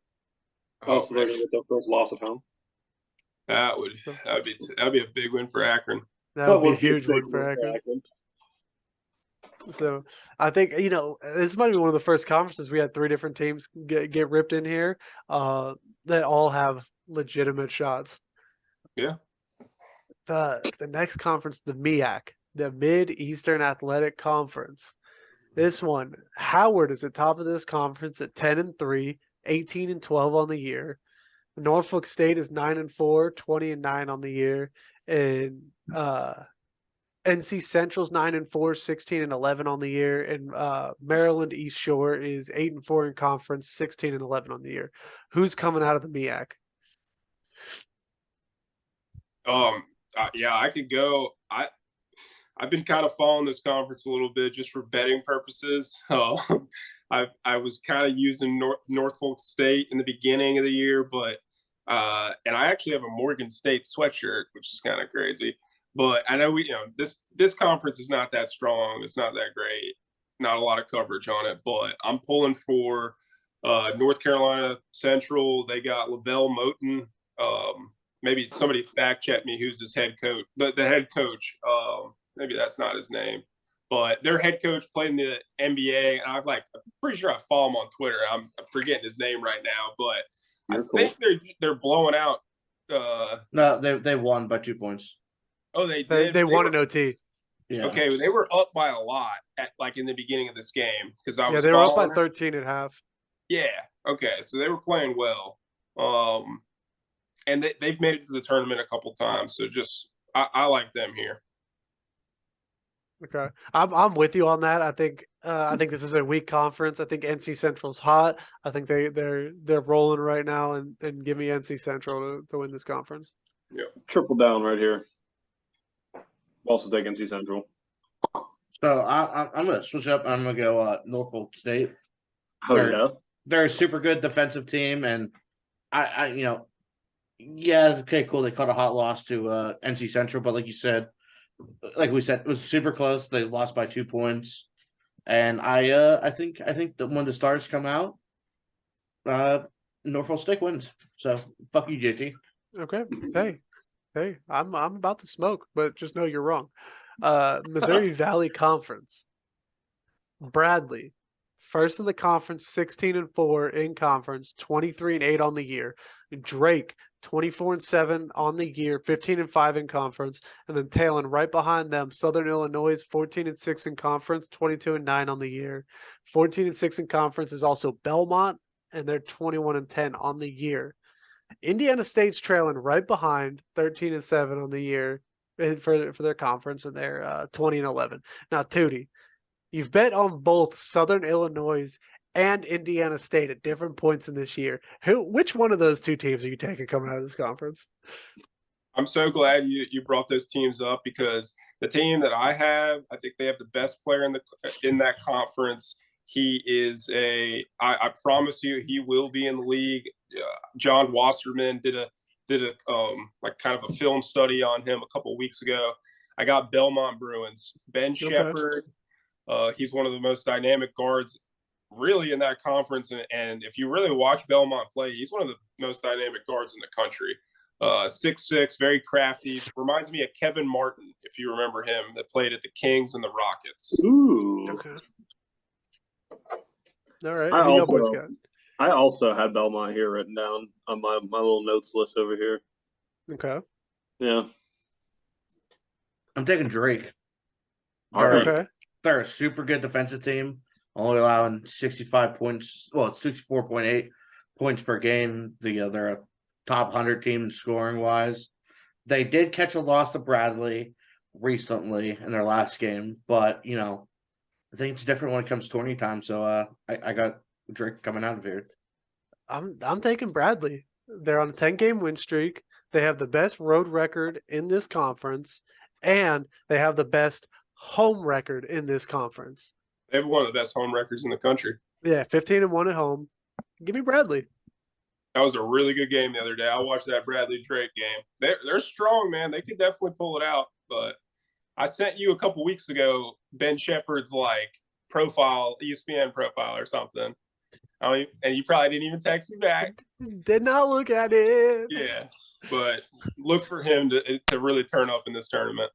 Oh, so they're gonna get their first loss at home. That would be a big win for Akron. That would be a huge win for Akron. So I think this might be one of the first conferences we had 3 different teams get ripped in here that all have legitimate shots. Yeah. The next conference, the MEAC, the Mid-Eastern Athletic Conference. This one, Howard is at top of this conference at 10-3, 18-12 on the year. Norfolk State is 9-4, 20-9 on the year, and NC Central's 9-4, 16-11 on the year, and Maryland East Shore is 8-4 in conference, 16-11 on the year. Who's coming out of the MEAC? Yeah, I could go. I've been kind of following this conference a little bit just for betting purposes. I was kind of using Norfolk State in the beginning of the year, but and I actually have a Morgan State sweatshirt, which is kind of crazy. But I know this conference is not that strong. It's not that great. Not a lot of coverage on it. But I'm pulling for North Carolina Central. They got Lavelle Moten. Maybe somebody fact check me who's his head coach. The head coach. Maybe that's not his name, but their head coach played in the NBA, and I'm pretty sure I follow him on Twitter. I'm forgetting his name right now, but I think they're blowing out. No, they won by 2 points. Oh, they did. They won an OT. Yeah. Okay, they were up by a lot in the beginning of this game because I was. Yeah, they were up by 13 at half. Yeah. Okay, so they were playing well, and they've made it to the tournament a couple times. So I like them here. Okay, I'm with you on that. I think this is a weak conference. I think NC Central's hot. I think they're rolling right now, and give me NC Central to win this conference. Yeah, triple down right here. Also take NC Central. So I'm gonna switch up. I'm gonna go Norfolk State. They're a super good defensive team, and okay, cool. They caught a hot loss to NC Central, but like we said, it was super close. They lost by 2 points, and I think that when the stars come out, Norfolk State wins. So fuck you, JT. Okay, hey, I'm about to smoke, but just know you're wrong. Missouri Valley Conference. Bradley, first in the conference, 16-4 in conference, 23-8 on the year. Drake, 24-7 on the year, 15-5 in conference, and then tailing right behind them, Southern Illinois, 14-6 in conference, 22-9 on the year. 14-6 in conference is also Belmont, and they're 21-10 on the year. Indiana State's trailing right behind, 13-7 on the year for their conference, and they're 20-11. Now, Tootie, you've bet on both Southern Illinois and Indiana State at different points in this year. Which one of those 2 teams are you taking coming out of this conference? I'm so glad you brought those teams up because the team that I have, I think they have the best player in that conference. He is I promise you, he will be in the league. John Wasserman did a kind of a film study on him a couple of weeks ago. I got Belmont Bruins. Ben Shepherd. He's one of the most dynamic guards really in that conference. And if you really watch Belmont play, he's one of the most dynamic guards in the country. 6'6", very crafty. Reminds me of Kevin Martin, if you remember him, that played at the Kings and the Rockets. Ooh. Okay. All right. I Who y'all boys also, got? I also had Belmont here written down on my little notes list over here. Okay. Yeah. I'm taking Drake. All right. Okay. They're a super good defensive team, only allowing 65 points. Well, 64.8 points per game. They're a top 100 team scoring wise. They did catch a loss to Bradley recently in their last game, but I think it's different when it comes to tourney time. So I got Drake coming out of here. I'm taking Bradley. They're on a 10-game win streak. They have the best road record in this conference, and they have the best home record in this conference. They have one of the best home records in the country. Yeah, 15-1 at home. Give me Bradley. That was a really good game the other day. I watched that Bradley Drake game. They're strong, man. They could definitely pull it out. But I sent you a couple weeks ago Ben Shepherd's profile, ESPN profile or something. And you probably didn't even text me back. Did not look at it. Yeah, but look for him to really turn up in this tournament.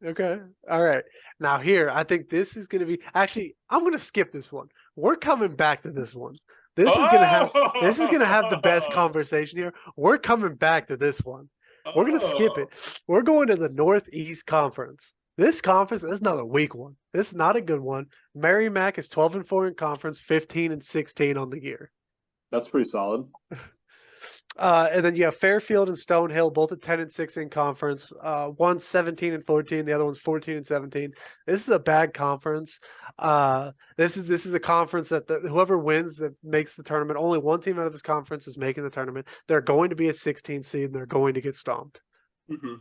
Okay. All right. Now here, I think this is going to be actually. I'm going to skip this one. We're coming back to this one. This is going to have the best conversation here. We're coming back to this one. We're going to skip it. We're going to the Northeast Conference. This conference is another weak one. This is not a good one. Merrimack is 12-4 in conference, 15-16 on the year. That's pretty solid. And then you have Fairfield and Stonehill, both at 10-6 in conference. One's 17-14, the other one's 14-17. This is a bad conference. This is a conference that whoever wins that makes the tournament. Only one team out of this conference is making the tournament. They're going to be a 16 seed, and they're going to get stomped. Mm-hmm.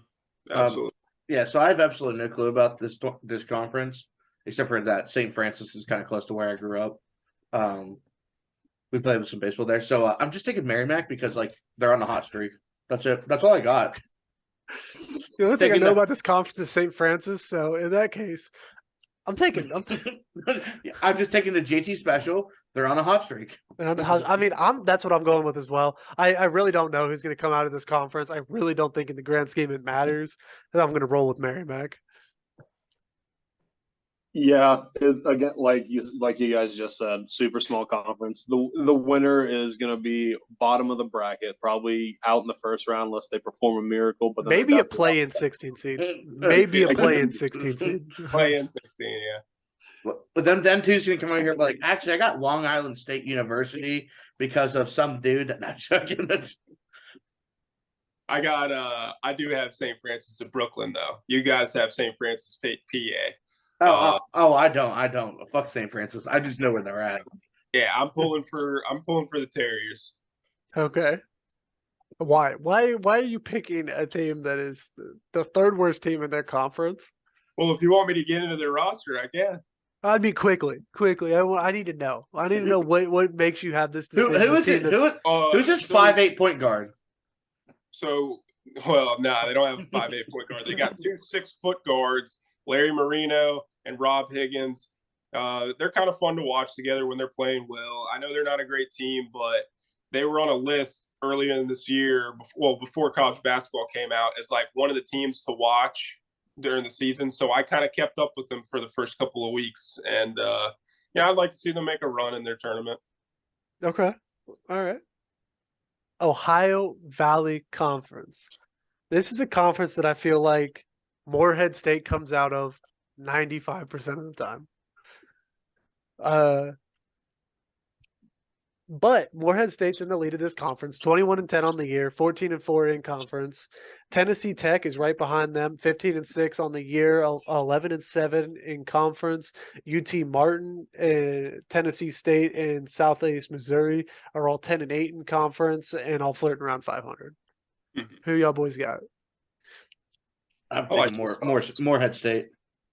Absolutely. Yeah, so I have absolutely no clue about this conference, except for that St. Francis is kind of close to where I grew up. We played with some baseball there. So I'm just taking Merrimack because they're on a hot streak. That's it. That's all I got. The only thing I know about this conference is St. Francis. So in that case, I'm just taking the JT special. They're on a hot streak. I mean, that's what I'm going with as well. I really don't know who's going to come out of this conference. I really don't think in the grand scheme it matters. I'm going to roll with Merrimack. Yeah, again, like you guys just said, super small conference. The winner is going to be bottom of the bracket, probably out in the first round unless they perform a miracle. But maybe a play-in 16 seed. Maybe a play-in 16 seed. Play-in 16, yeah. But then two's gonna come out here actually I got Long Island State University because of some dude that not joking. I do have St. Francis of Brooklyn though. You guys have St. Francis State, PA. I don't. Fuck St. Francis. I just know where they're at. Yeah, I'm pulling for the Terriers. Okay. Why are you picking a team that is the third worst team in their conference? Well, if you want me to get into their roster, I can. I mean, quickly. I need to know. I need to know what makes you have this decision. Who is it? Who's this 5'8" point guard? So, well, they don't have a 5'8" point guard. They got 2 6-foot guards, Larry Marino and Rob Higgins. They're kind of fun to watch together when they're playing well. I know they're not a great team, but they were on a list earlier in this year, before college basketball came out, as one of the teams to watch during the season. So I kind of kept up with them for the first couple of weeks. And, I'd like to see them make a run in their tournament. Okay. All right. Ohio Valley Conference. This is a conference that I feel like Morehead State comes out of 95% of the time. But Morehead State's in the lead of this conference, 21-10 on the year, 14-4 in conference. Tennessee Tech is right behind them, 15-6 on the year, 11-7 in conference. UT Martin, Tennessee State, and Southeast Missouri are all 10-8 in conference and all flirting around 500. Mm-hmm. Who y'all boys got? I'm thinking Morehead State.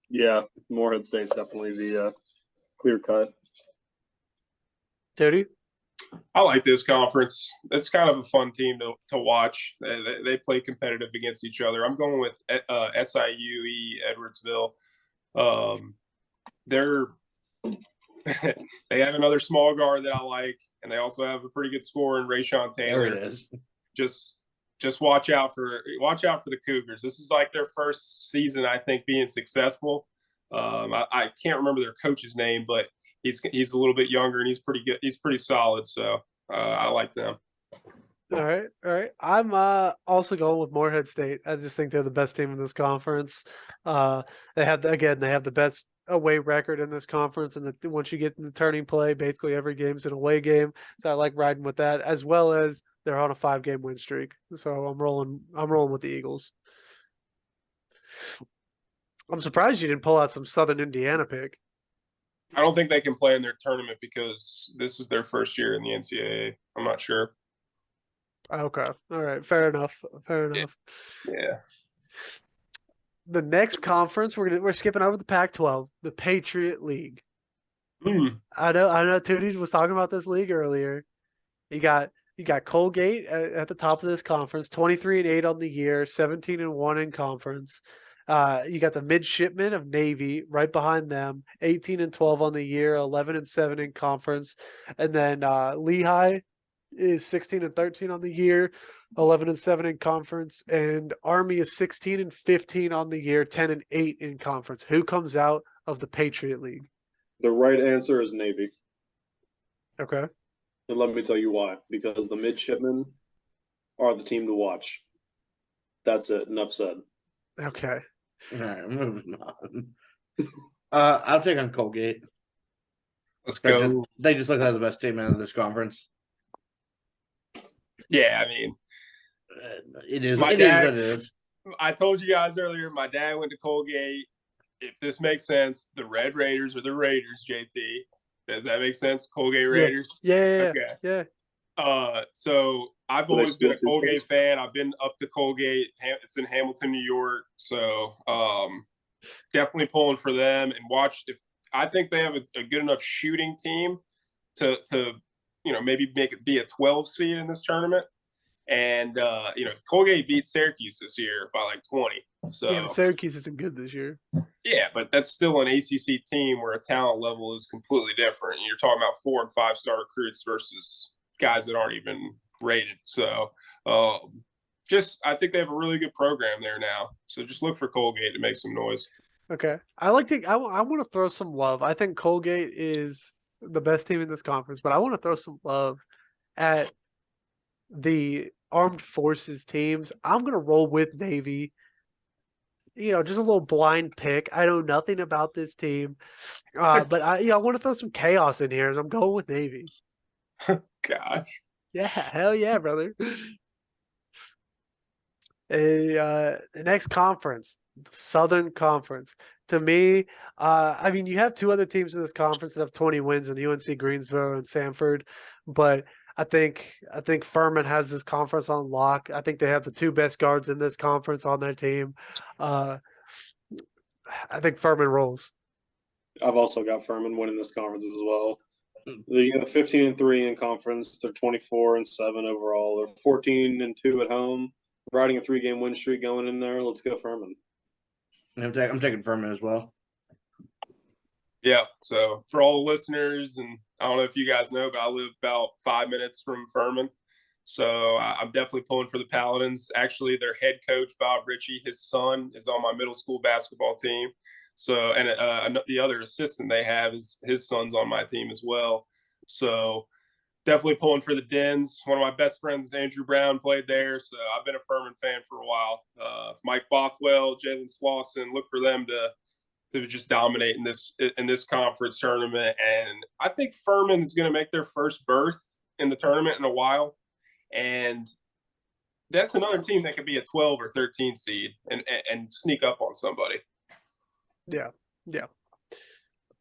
Yeah, Morehead State's definitely the clear cut. Jody? I like this conference. It's kind of a fun team to watch. They play competitive against each other. I'm going with SIUE Edwardsville. They have another small guard that I like, and they also have a pretty good scorer in Rayshawn Taylor. There it is. Just just watch out for the Cougars. This is like their first season, I think, being successful. I can't remember their coach's name, but he's a little bit younger and he's pretty good. He's pretty solid. So I like them. All right, all right. I'm also going with Morehead State. I just think they're the best team in this conference. They have the best away record in this conference, and once you get in the turning play, basically every game's an away game. So I like riding with that, as well as they're on a 5-game win streak. So I'm rolling with the Eagles. I'm surprised you didn't pull out some Southern Indiana pick. I don't think they can play in their tournament because this is their first year in the NCAA. I'm not sure. Okay. All right. Fair enough. Yeah. The next conference we're skipping over the Pac-12, the Patriot League. I know Tootie was talking about this league earlier. You got Colgate at the top of this conference, 23-8 on the year, 17-1 in conference. You got the Midshipmen of Navy right behind them, 18-12 on the year, 11-7 in conference, and then Lehigh is 16-13 on the year, 11-7 in conference, and Army is 16-15 on the year, 10-8 in conference. Who comes out of the Patriot League? The right answer is Navy. Okay. And let me tell you why. Because the midshipmen are the team to watch. That's it. Enough said. Okay. All right, moving on. I'll take on Colgate. Let's go. They just look like the best team out of this conference. Yeah, I mean, it is. My It dad- is what it is. I told you guys earlier, my dad went to Colgate. If this makes sense, the Red Raiders are the Raiders, JT. Does that make sense? Colgate Raiders? Yeah. Okay. Yeah. So I've always been a Colgate fan. I've been up to Colgate. It's in Hamilton, New York. So definitely pulling for them and watch. If I think they have a good enough shooting team to maybe make it be a 12 seed in this tournament. And Colgate beat Syracuse this year by like 20. So Yeah, but Syracuse isn't good this year. yeah, but that's still an ACC team where a talent level is completely different. You're talking about 4- and 5-star recruits versus guys that aren't even rated. So I think they have a really good program there now. So just look for Colgate to make some noise. Okay. I want to throw some love. I think Colgate is the best team in this conference, but I want to throw some love at the Armed Forces teams. I'm going to roll with Navy. Just a little blind pick. I know nothing about this team. But I want to throw some chaos in here, and I'm going with Navy. Gosh. Yeah, hell yeah, brother. The next conference, the Southern Conference. To me, you have two other teams in this conference that have 20 wins, in UNC Greensboro and Samford, but I think Furman has this conference on lock. I think they have the two best guards in this conference on their team. I think Furman rolls. I've also got Furman winning this conference as well. They have 15-3 in conference. They're 24-7 overall. They're 14-2 at home. Riding a 3-game win streak going in there. Let's go Furman. I'm taking Furman as well. Yeah. So for all the listeners, and I don't know if you guys know, but I live about 5 minutes from Furman. So I'm definitely pulling for the Paladins. Actually, their head coach, Bob Ritchie, his son is on my middle school basketball team. So, and the other assistant they have is his son's on my team as well. So definitely pulling for the Dens. One of my best friends, Andrew Brown, played there. So I've been a Furman fan for a while. Mike Bothwell, Jalen Slauson, look for them to just dominate in this conference tournament. And I think Furman is going to make their first berth in the tournament in a while. And that's another team that could be a 12 or 13 seed and sneak up on somebody. Yeah.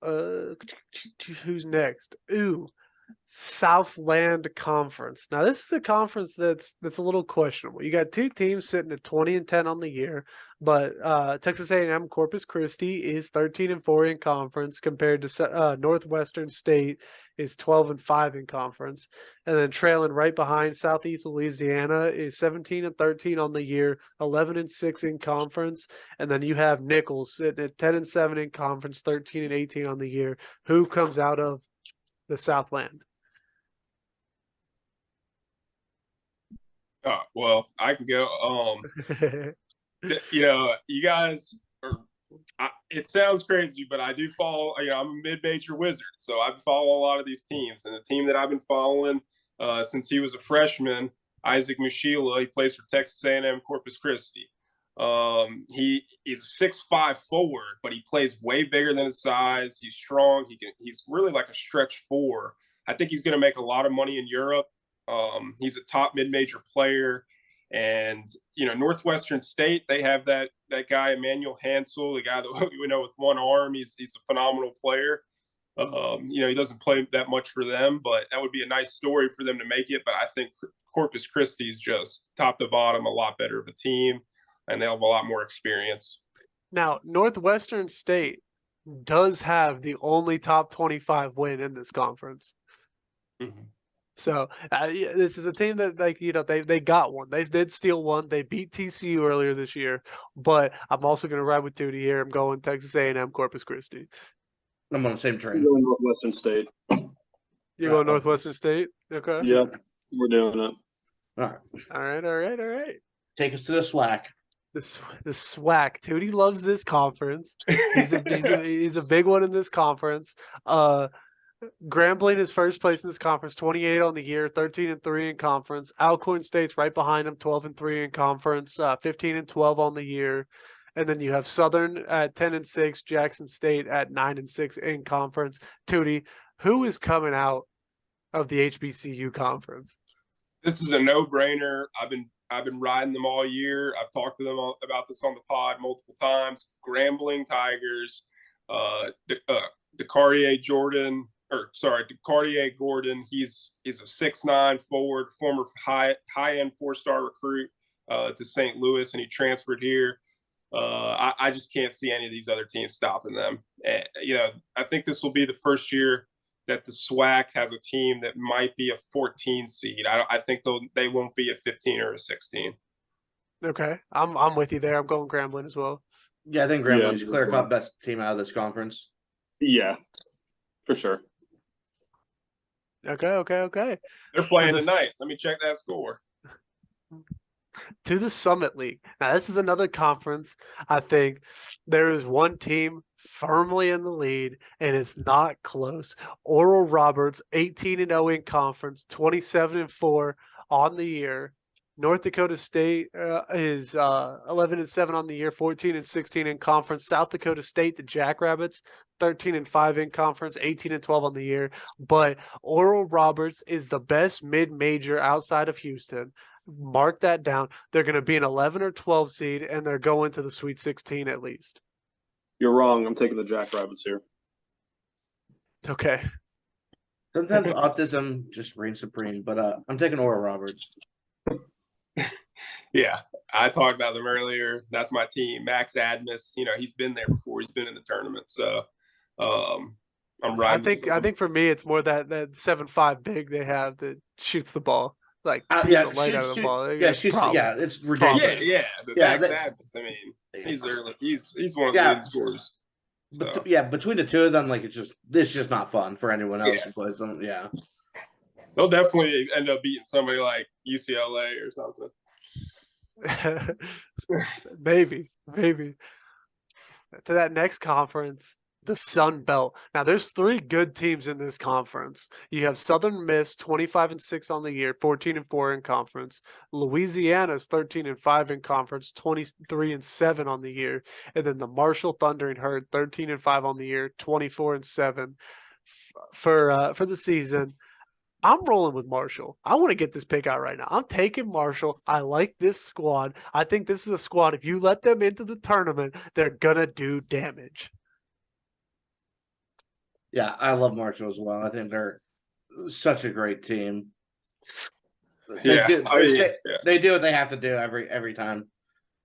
Who's next? Ooh, Southland Conference. Now this is a conference that's a little questionable. You got two teams sitting at 20-10 on the year, but Texas A&M Corpus Christi is 13-4 in conference compared to Northwestern State is 12-5 in conference, and then trailing right behind Southeast Louisiana is 17-13 on the year, 11-6 in conference, and then you have Nichols sitting at 10-7 in conference, 13-18 on the year. Who comes out of the Southland? Well, I can go. You guys are. It sounds crazy, but I do follow. I'm a mid-major wizard, so I follow a lot of these teams. And the team that I've been following since he was a freshman, Isaac Mushila, he plays for Texas A&M Corpus Christi. He is a 6'5" forward, but he plays way bigger than his size. He's strong. He's really like a stretch four. I think he's going to make a lot of money in Europe. He's a top mid-major player. And, Northwestern State, they have that guy, Emmanuel Hansel, the guy that we know with one arm. He's a phenomenal player. He doesn't play that much for them, but that would be a nice story for them to make it. But I think Corpus Christi is just top to bottom a lot better of a team, and they'll have a lot more experience. Now, Northwestern State does have the only top 25 win in this conference. Mm-hmm. So this is a team that, they got one. They did steal one. They beat TCU earlier this year. But I'm also going to ride with Tootie here. I'm going Texas A&M Corpus Christi. I'm on the same train. Going Northwestern State. You go Northwestern State? Okay. Yeah, we're doing it. All right. All right. Take us to the SWAC. The SWAC. Tootie loves this conference. He's a big one in this conference. Grambling is first place in this conference, 28 on the year, 13-3 in conference. Alcorn State's right behind him, 12-3 in conference, 15-12 on the year. And then you have Southern at 10-6, Jackson State at 9-6 in conference. Tootie, who is coming out of the HBCU conference? This is a no-brainer. I've been riding them all year. I've talked to them about this on the pod multiple times. Grambling Tigers, DeCartier Gordon. He's a 6'9" forward, former high-end 4-star recruit to St. Louis, and he transferred here. I just can't see any of these other teams stopping them. I think this will be the first year that the SWAC has a team that might be a 14 seed. I think they won't be a 15 or a 16. Okay, I'm with you there. I'm going Grambling as well. Yeah, I think Grambling's clear-cut best team out of this conference. Yeah, for sure. Okay. They're playing tonight. Let me check that score. To the Summit League. Now, this is another conference. I think there is one team firmly in the lead, and it's not close. Oral Roberts, 18-0 in conference, 27-4 on the year. North Dakota State is 11-7 on the year, 14-16 in conference. South Dakota State, the Jackrabbits, 13-5 in conference, 18-12 on the year. But Oral Roberts is the best mid-major outside of Houston. Mark that down. They're going to be an 11 or 12 seed, and they're going to the Sweet 16 at least. You're wrong. I'm taking the Jackrabbits here. Okay. Sometimes autism just reigns supreme, but I'm taking Oral Roberts. Yeah, I talked about them earlier. That's my team. Max Admis, he's been there before. He's been in the tournament, so I'm riding. I think for me, it's more that 7'5" big they have that shoots the ball. Like out of the ball. It's ridiculous. Yeah. But Max Admis, I mean, he's early. He's one of the leading scorers. So. But between the two of them, like it's just not fun for anyone else to play them. Yeah. They'll definitely end up beating somebody like UCLA or something. Maybe. To that next conference, the Sun Belt. Now, there's 3 good teams in this conference. You have Southern Miss, 25-6 on the year, 14-4 in conference. Louisiana's 13-5 in conference, 23-7 on the year. And then the Marshall Thundering Herd, 13-5 on the year, 24-7 for the season. I'm rolling with Marshall. I want to get this pick out right now. I'm taking Marshall. I like this squad. I think this is a squad. If you let them into the tournament, they're going to do damage. Yeah, I love Marshall as well. I think they're such a great team. They do what they have to do every time.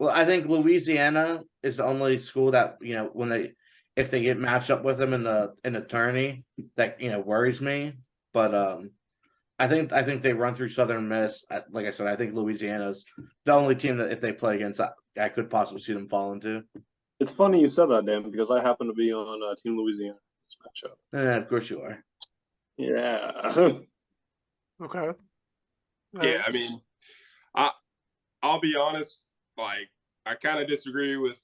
Well, I think Louisiana is the only school that, if they get matched up with them in the tourney, that worries me. But I think they run through Southern Miss. Like I said, I think Louisiana's the only team that if they play against, I could possibly see them fall into. It's funny you said that, Dan, because I happen to be on Team Louisiana in this matchup. And of course you are. Yeah. Okay. Yeah, I mean, I'll be honest, like I kind of disagree with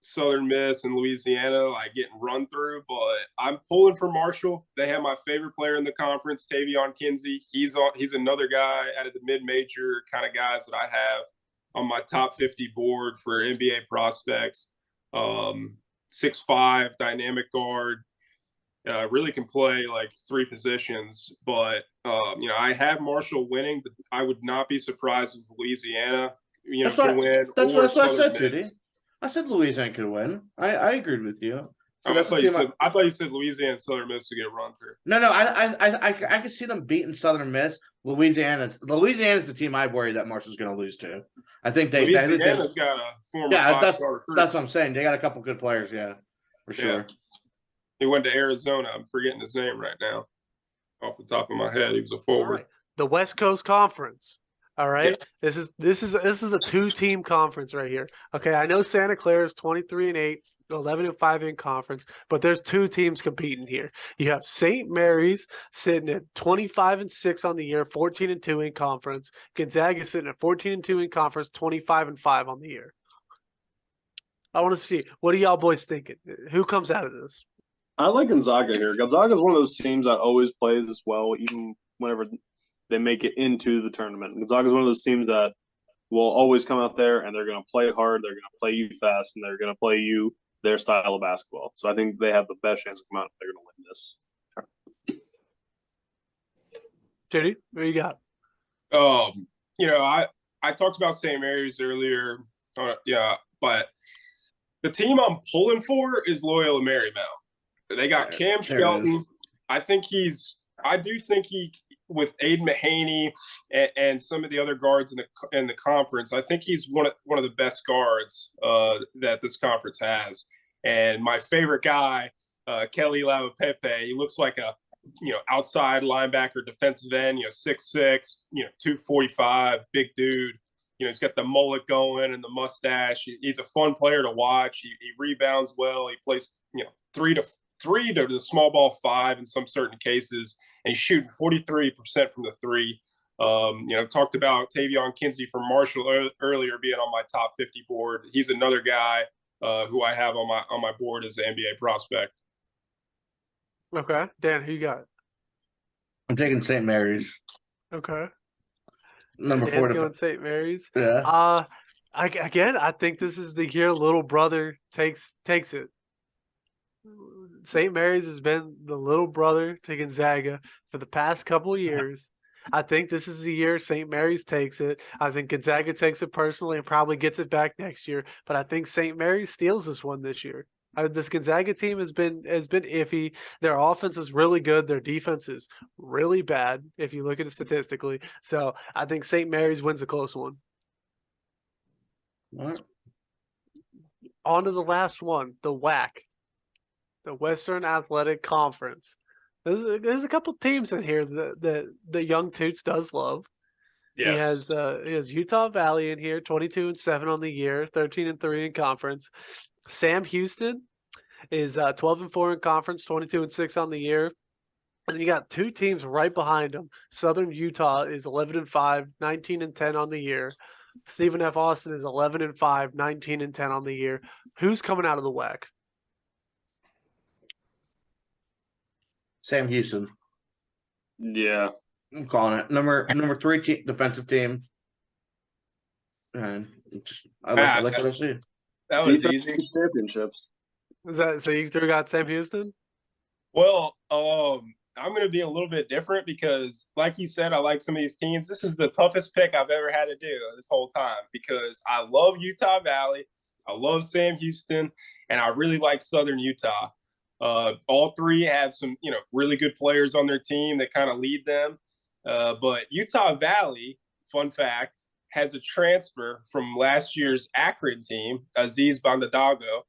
Southern Miss and Louisiana, like getting run through, but I'm pulling for Marshall. They have my favorite player in the conference, Tavion Kinsey. He's another guy out of the mid-major kind of guys that I have on my top 50 board for NBA prospects. 6'5", dynamic guard. Really can play like three positions, but I have Marshall winning, but I would not be surprised if Louisiana, can win. That's or what I Southern said, Miss. Judy. I said Louisiana could win. I agreed with you. So I that's the thought team. I thought you said Louisiana and Southern Miss to get run through. No, I can see them beating Southern Miss. Louisiana's the team I worry that Marshall's going to lose to. I think Louisiana's got a former five-star recruit. That's what I'm saying. They got a couple good players, for sure. He went to Arizona. I'm forgetting his name right now, off the top of my head. He was a forward. Right. The West Coast Conference. All right. Yeah. This is a two-team conference right here. Okay, I know Santa Clara is 23-8, 11-5 in conference, but there's two teams competing here. You have St. Mary's sitting at 25-6 on the year, 14-2 in conference. Gonzaga sitting at 14-2 in conference, 25-5 on the year. I want to see, what are y'all boys thinking? Who comes out of this? I like Gonzaga here. Gonzaga is one of those teams that always plays well, even whenever they make it into the tournament. Gonzaga is one of those teams that will always come out there and they're going to play hard, they're going to play you fast, and they're going to play you their style of basketball. So I think they have the best chance to come out if they're going to win this. Judy, what you got? I talked about St. Mary's earlier. But the team I'm pulling for is Loyola Marymount. They got Cam Shelton. I do think he, with Aiden Mahaney and some of the other guards in the conference, I think he's one of the best guards that this conference has. And my favorite guy, Kelly Lavapepe, he looks like a outside linebacker, defensive end, 6'6", 245, big dude. He's got the mullet going and the mustache. He's a fun player to watch. He rebounds well. He plays, 3 to the small ball 5 in some certain cases, and he's shooting 43% from the 3. Talked about Tavion Kinsey from Marshall earlier being on my top 50 board. He's another guy who I have on my board as an NBA prospect. Okay, Dan, who you got? I'm taking St. Mary's. Okay. Number Dan's 4 to going St. Mary's. Yeah. I think this is the year little brother takes it. St. Mary's has been the little brother to Gonzaga for the past couple of years. I think this is the year St. Mary's takes it. I think Gonzaga takes it personally and probably gets it back next year. But I think St. Mary's steals this one this year. This Gonzaga team has been iffy. Their offense is really good. Their defense is really bad if you look at it statistically. So I think St. Mary's wins a close one. All right. On to the last one, the WAC, the Western Athletic Conference. There's a couple teams in here that the Young Toots does love. Yes. He has Utah Valley in here, 22-7 on the year, 13-3 in conference. Sam Houston is 12-4 in conference, 22-6 on the year. And then you got two teams right behind them. Southern Utah is 11-5, 19-10 on the year. Stephen F. Austin is 11-5, 19-10 on the year. Who's coming out of the WAC? Sam Houston. Yeah. I'm calling it. Number 3 defensive team. And I like what I see. That was Defense easy. Championships. Is that so? You three got Sam Houston? Well, I'm going to be a little bit different because, like you said, I like some of these teams. This is the toughest pick I've ever had to do this whole time because I love Utah Valley, I love Sam Houston, and I really like Southern Utah. All three have some, really good players on their team that kind of lead them. But Utah Valley, fun fact, has a transfer from last year's Akron team, Aziz Bandadago,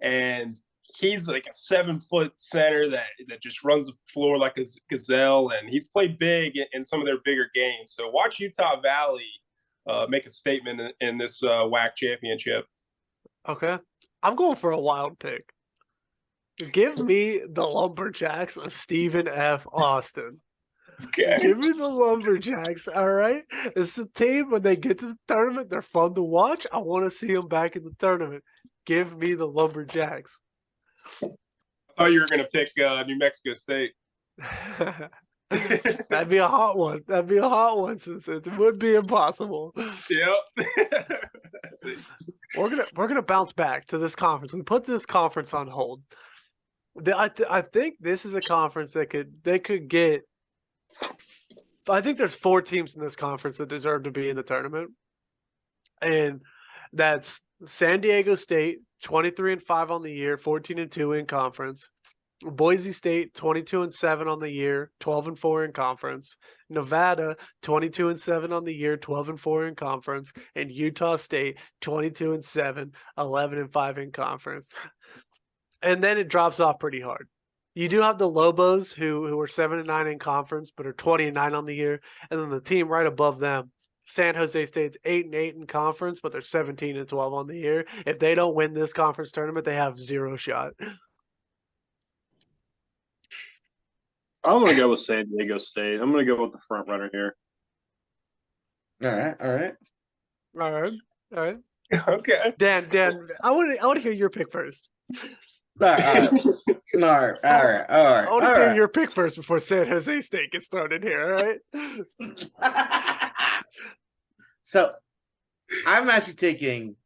and he's like a 7-foot center that just runs the floor like a gazelle, and he's played big in some of their bigger games. So watch Utah Valley make a statement in this WAC championship. Okay. I'm going for a wild pick. Give me the Lumberjacks of Stephen F. Austin. Okay. Give me the Lumberjacks, all right? It's a team, when they get to the tournament, they're fun to watch. I want to see them back in the tournament. Give me the Lumberjacks. I thought you were going to pick New Mexico State. That'd be a hot one. That'd be a hot one, since it would be impossible. Yep. We're gonna bounce back to this conference. We put this conference on hold. I think this is a conference that could get. I think there's 4 teams in this conference that deserve to be in the tournament, and that's San Diego State, 23-5 on the year, 14-2 in conference. Boise State, 22-7 on the year, 12-4 in conference. Nevada, 22-7 on the year, 12-4 in conference. And Utah State, 22-7, 11-5 in conference. And then it drops off pretty hard. You do have the Lobos, who are 7-9 in conference, but are 20-9 on the year. And then the team right above them, San Jose State's 8-8 in conference, but they're 17-12 on the year. If they don't win this conference tournament, they have 0 shot. I'm gonna go with San Diego State. I'm gonna go with the front runner here. All right. All right. Okay. Dan, I want to hear your pick first. All right. I want to hear your pick first before San Jose State gets started here. All right. So, I'm actually taking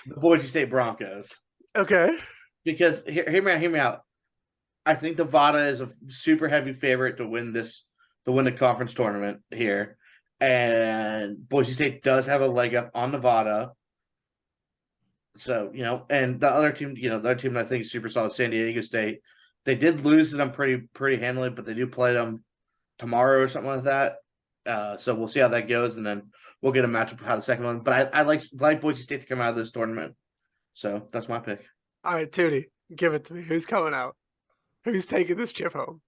the Boise State Broncos Okay. because hear me out. I think Nevada is a super heavy favorite to win the conference tournament here, and Boise State does have a leg up on Nevada. So and the other team, the other team that I think is super solid, San Diego State. They did lose to them pretty handily, but they do play them tomorrow or something like that. So we'll see how that goes, and then we'll get a matchup of how the second one. But I like Boise State to come out of this tournament, so that's my pick. All right, Tootie, give it to me. Who's coming out? Who's taking this chip home?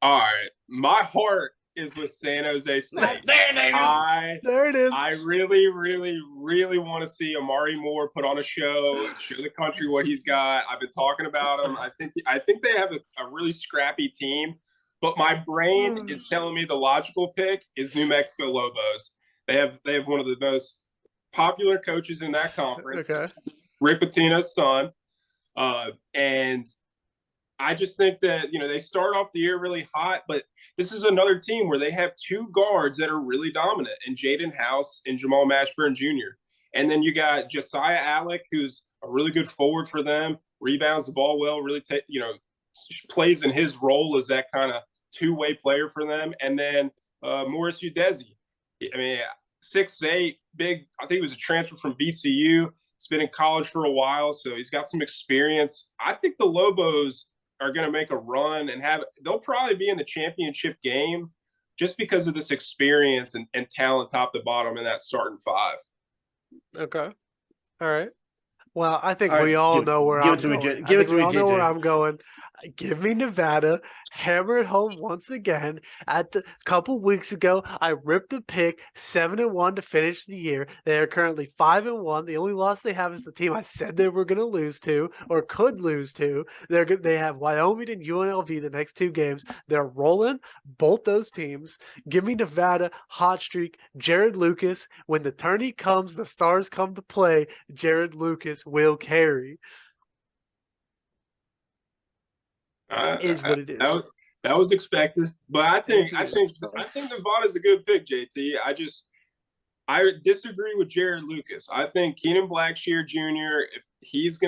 All right. My heart is with San Jose State. There it is. I really, really, really want to see Amari Moore put on a show the country what he's got. I've been talking about him. I think they have a really scrappy team, but my brain is telling me the logical pick is New Mexico Lobos. They have one of the most popular coaches in that conference, Okay. Rick Pitino's son, and I just think that, they start off the year really hot, but this is another team where they have 2 guards that are really dominant, and Jaden House and Jamal Mashburn Jr. And then you got Josiah Alec, who's a really good forward for them, rebounds the ball well, really plays in his role as that kind of two-way player for them. And then Morris Udezi. I mean, 6'8", big. I think he was a transfer from VCU. He's been in college for a while, so he's got some experience. I think the Lobos are going to make a run and they'll probably be in the championship game just because of this experience and talent top to bottom in that starting 5. Okay. All right. Well, I think All right, we all know where I'm going. Give it to me, We all know where JJ. I'm going. Give me Nevada. Hammer it home once again. At the couple weeks ago, I ripped the pick 7-1 to finish the year. They are currently 5-1. The only loss they have is the team I said they were going to lose to or could lose to. They have Wyoming and UNLV the next 2 games. They're rolling both those teams. Give me Nevada, hot streak, Jared Lucas. When the tourney comes, the stars come to play. Jared Lucas will carry. Is what it is. That was expected, but I think Nevada's a good pick, JT. I disagree with Jared Lucas. I think Keenan Blackshear Jr. If he's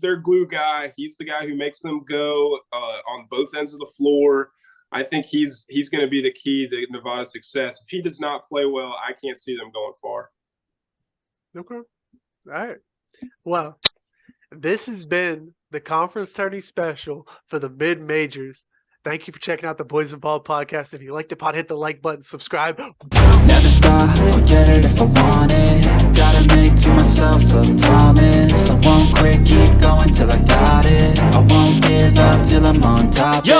their glue guy. He's the guy who makes them go on both ends of the floor. I think he's going to be the key to Nevada's success. If he does not play well, I can't see them going far. Okay. All right. Well, this has been the conference tourney special for the mid-majors. Thank you for checking out the Boys and Ball podcast. If you liked the pod, hit the like button, subscribe. Never stop, I'll get it if I want it. Gotta make to myself a promise. I won't quit, keep going till I got it. I won't give up till I'm on top.